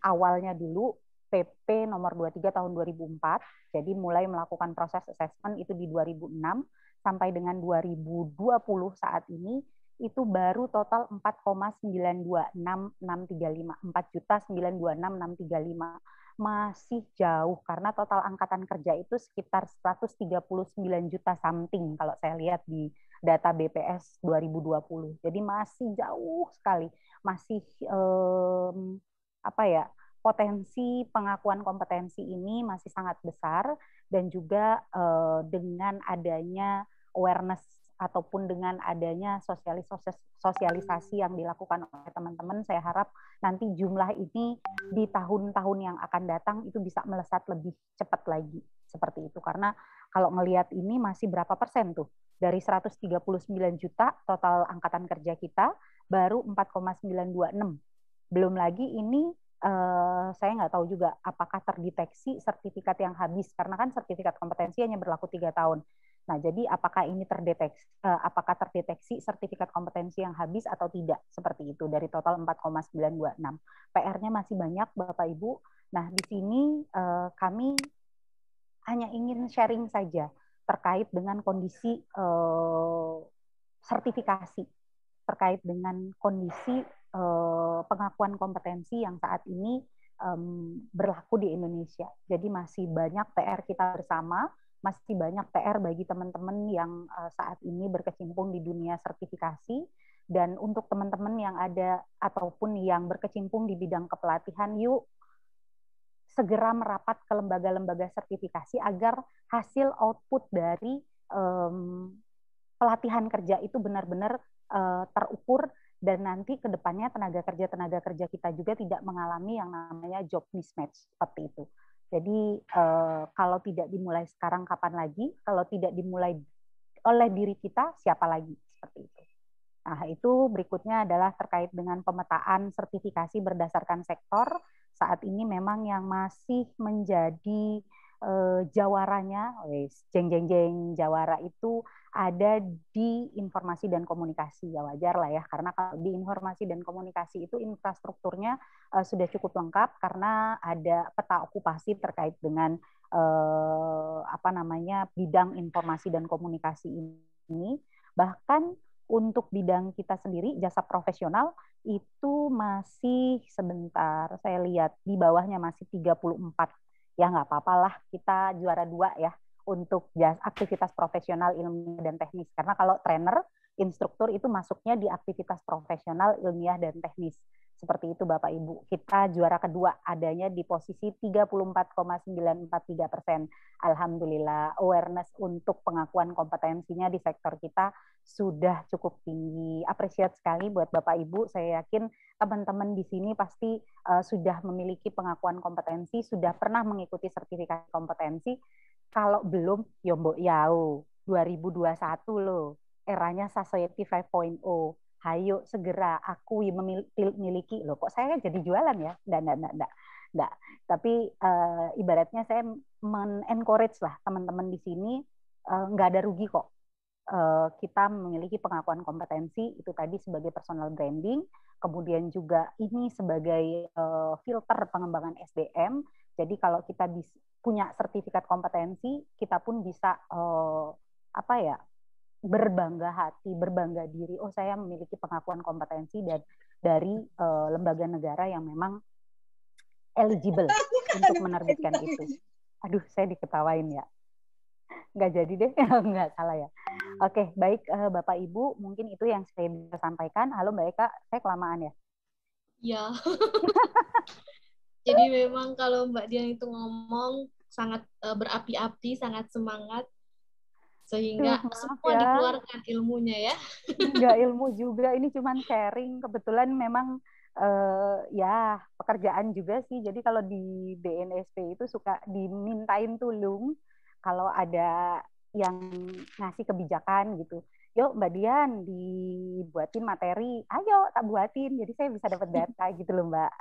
awalnya dulu PP nomor 23 tahun 2004. Jadi mulai melakukan proses assessment itu di 2006 sampai dengan 2020 saat ini itu baru total 4,926635, 4.926.635. Masih jauh karena total angkatan kerja itu sekitar 139 juta something kalau saya lihat di data BPS 2020. Jadi masih jauh sekali. Masih potensi pengakuan kompetensi ini masih sangat besar, dan juga dengan adanya awareness ataupun dengan adanya sosialisasi yang dilakukan oleh teman-teman, saya harap nanti jumlah ini di tahun-tahun yang akan datang itu bisa melesat lebih cepat lagi. Seperti itu. Karena kalau ngelihat ini masih berapa persen tuh? Dari 139 juta total angkatan kerja kita, baru 4,926. Belum lagi ini saya nggak tahu juga apakah terdeteksi sertifikat yang habis, karena kan sertifikat kompetensi hanya berlaku 3 tahun. Nah, jadi apakah ini terdeteksi sertifikat kompetensi yang habis atau tidak, seperti itu dari total 4,926. PR-nya masih banyak, Bapak Ibu. Nah, di sini kami hanya ingin sharing saja terkait dengan kondisi sertifikasi, terkait dengan kondisi pengakuan kompetensi yang saat ini berlaku di Indonesia. Jadi masih banyak PR kita bersama, masih banyak PR bagi teman-teman yang saat ini berkecimpung di dunia sertifikasi, dan untuk teman-teman yang ada ataupun yang berkecimpung di bidang kepelatihan, yuk segera merapat ke lembaga-lembaga sertifikasi agar hasil output dari pelatihan kerja itu benar-benar terukur, dan nanti ke depannya tenaga kerja kita juga tidak mengalami yang namanya job mismatch seperti itu. Jadi kalau tidak dimulai sekarang kapan lagi? Kalau tidak dimulai oleh diri kita, siapa lagi? Seperti itu. Nah, itu berikutnya adalah terkait dengan pemetaan sertifikasi berdasarkan sektor. Saat ini memang yang masih menjadi jawaranya, jeng jawara itu ada di informasi dan komunikasi. Ya wajar lah ya, karena kalau di informasi dan komunikasi itu infrastrukturnya sudah cukup lengkap karena ada peta okupasi terkait dengan bidang informasi dan komunikasi ini. Bahkan untuk bidang kita sendiri, jasa profesional, itu masih sebentar, saya lihat di bawahnya masih 34. Ya nggak apa-apa lah, kita juara 2 ya untuk aktivitas profesional ilmiah dan teknis. Karena kalau trainer, instruktur itu masuknya di aktivitas profesional ilmiah dan teknis. Seperti itu Bapak Ibu. Kita juara kedua, adanya di posisi 34,943%. Alhamdulillah, awareness untuk pengakuan kompetensinya di sektor kita sudah cukup tinggi. Appreciate sekali buat Bapak Ibu. Saya yakin teman-teman di sini pasti sudah memiliki pengakuan kompetensi, sudah pernah mengikuti sertifikasi kompetensi. Kalau belum, ya mbok yau, 2021 loh, eranya Society 5.0. Hayo segera akui memiliki. Loh, kok saya jadi jualan ya? Enggak. Tapi ibaratnya saya men-encourage lah teman-teman di sini, nggak ada rugi kok. Kita memiliki pengakuan kompetensi itu tadi sebagai personal branding, kemudian juga ini sebagai filter pengembangan SDM. Jadi kalau kita punya sertifikat kompetensi, kita pun bisa berbangga hati, berbangga diri. Oh, saya memiliki pengakuan kompetensi dari lembaga negara yang memang eligible untuk menerbitkan itu. Aduh, saya diketawain ya. Nggak jadi deh, nggak salah ya. Oke, baik Bapak Ibu, mungkin itu yang saya bisa sampaikan. Halo Mbak Eka, saya kelamaan ya? Ya. Jadi memang kalau Mbak Dian itu ngomong sangat berapi-api, sangat semangat, sehingga semua ya, dikeluarkan ilmunya ya. Nggak ilmu juga, ini cuman sharing. Kebetulan memang ya pekerjaan juga sih. Jadi kalau di BNSP itu suka dimintain tulung kalau ada yang ngasih kebijakan gitu. Yuk Mbak Dian dibuatin materi, ayo tak buatin. Jadi saya bisa dapat data gitu loh Mbak.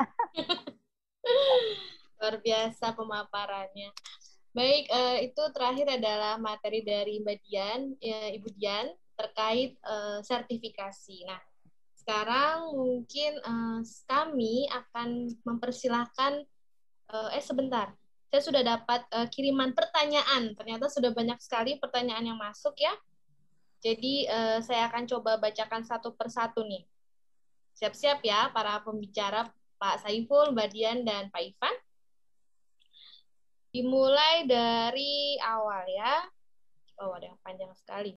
Luar biasa pemaparannya. Baik, itu terakhir adalah materi dari Mbak Dian, Ibu Dian, terkait sertifikasi. Nah, sekarang mungkin kami akan mempersilahkan, sebentar, saya sudah dapat kiriman pertanyaan. Ternyata sudah banyak sekali pertanyaan yang masuk ya. Jadi saya akan coba bacakan satu persatu nih. Siap-siap ya para pembicara, Pak Saiful, Mbak Dian, dan Pak Ivan. Dimulai dari awal ya. Oh, ada yang panjang sekali.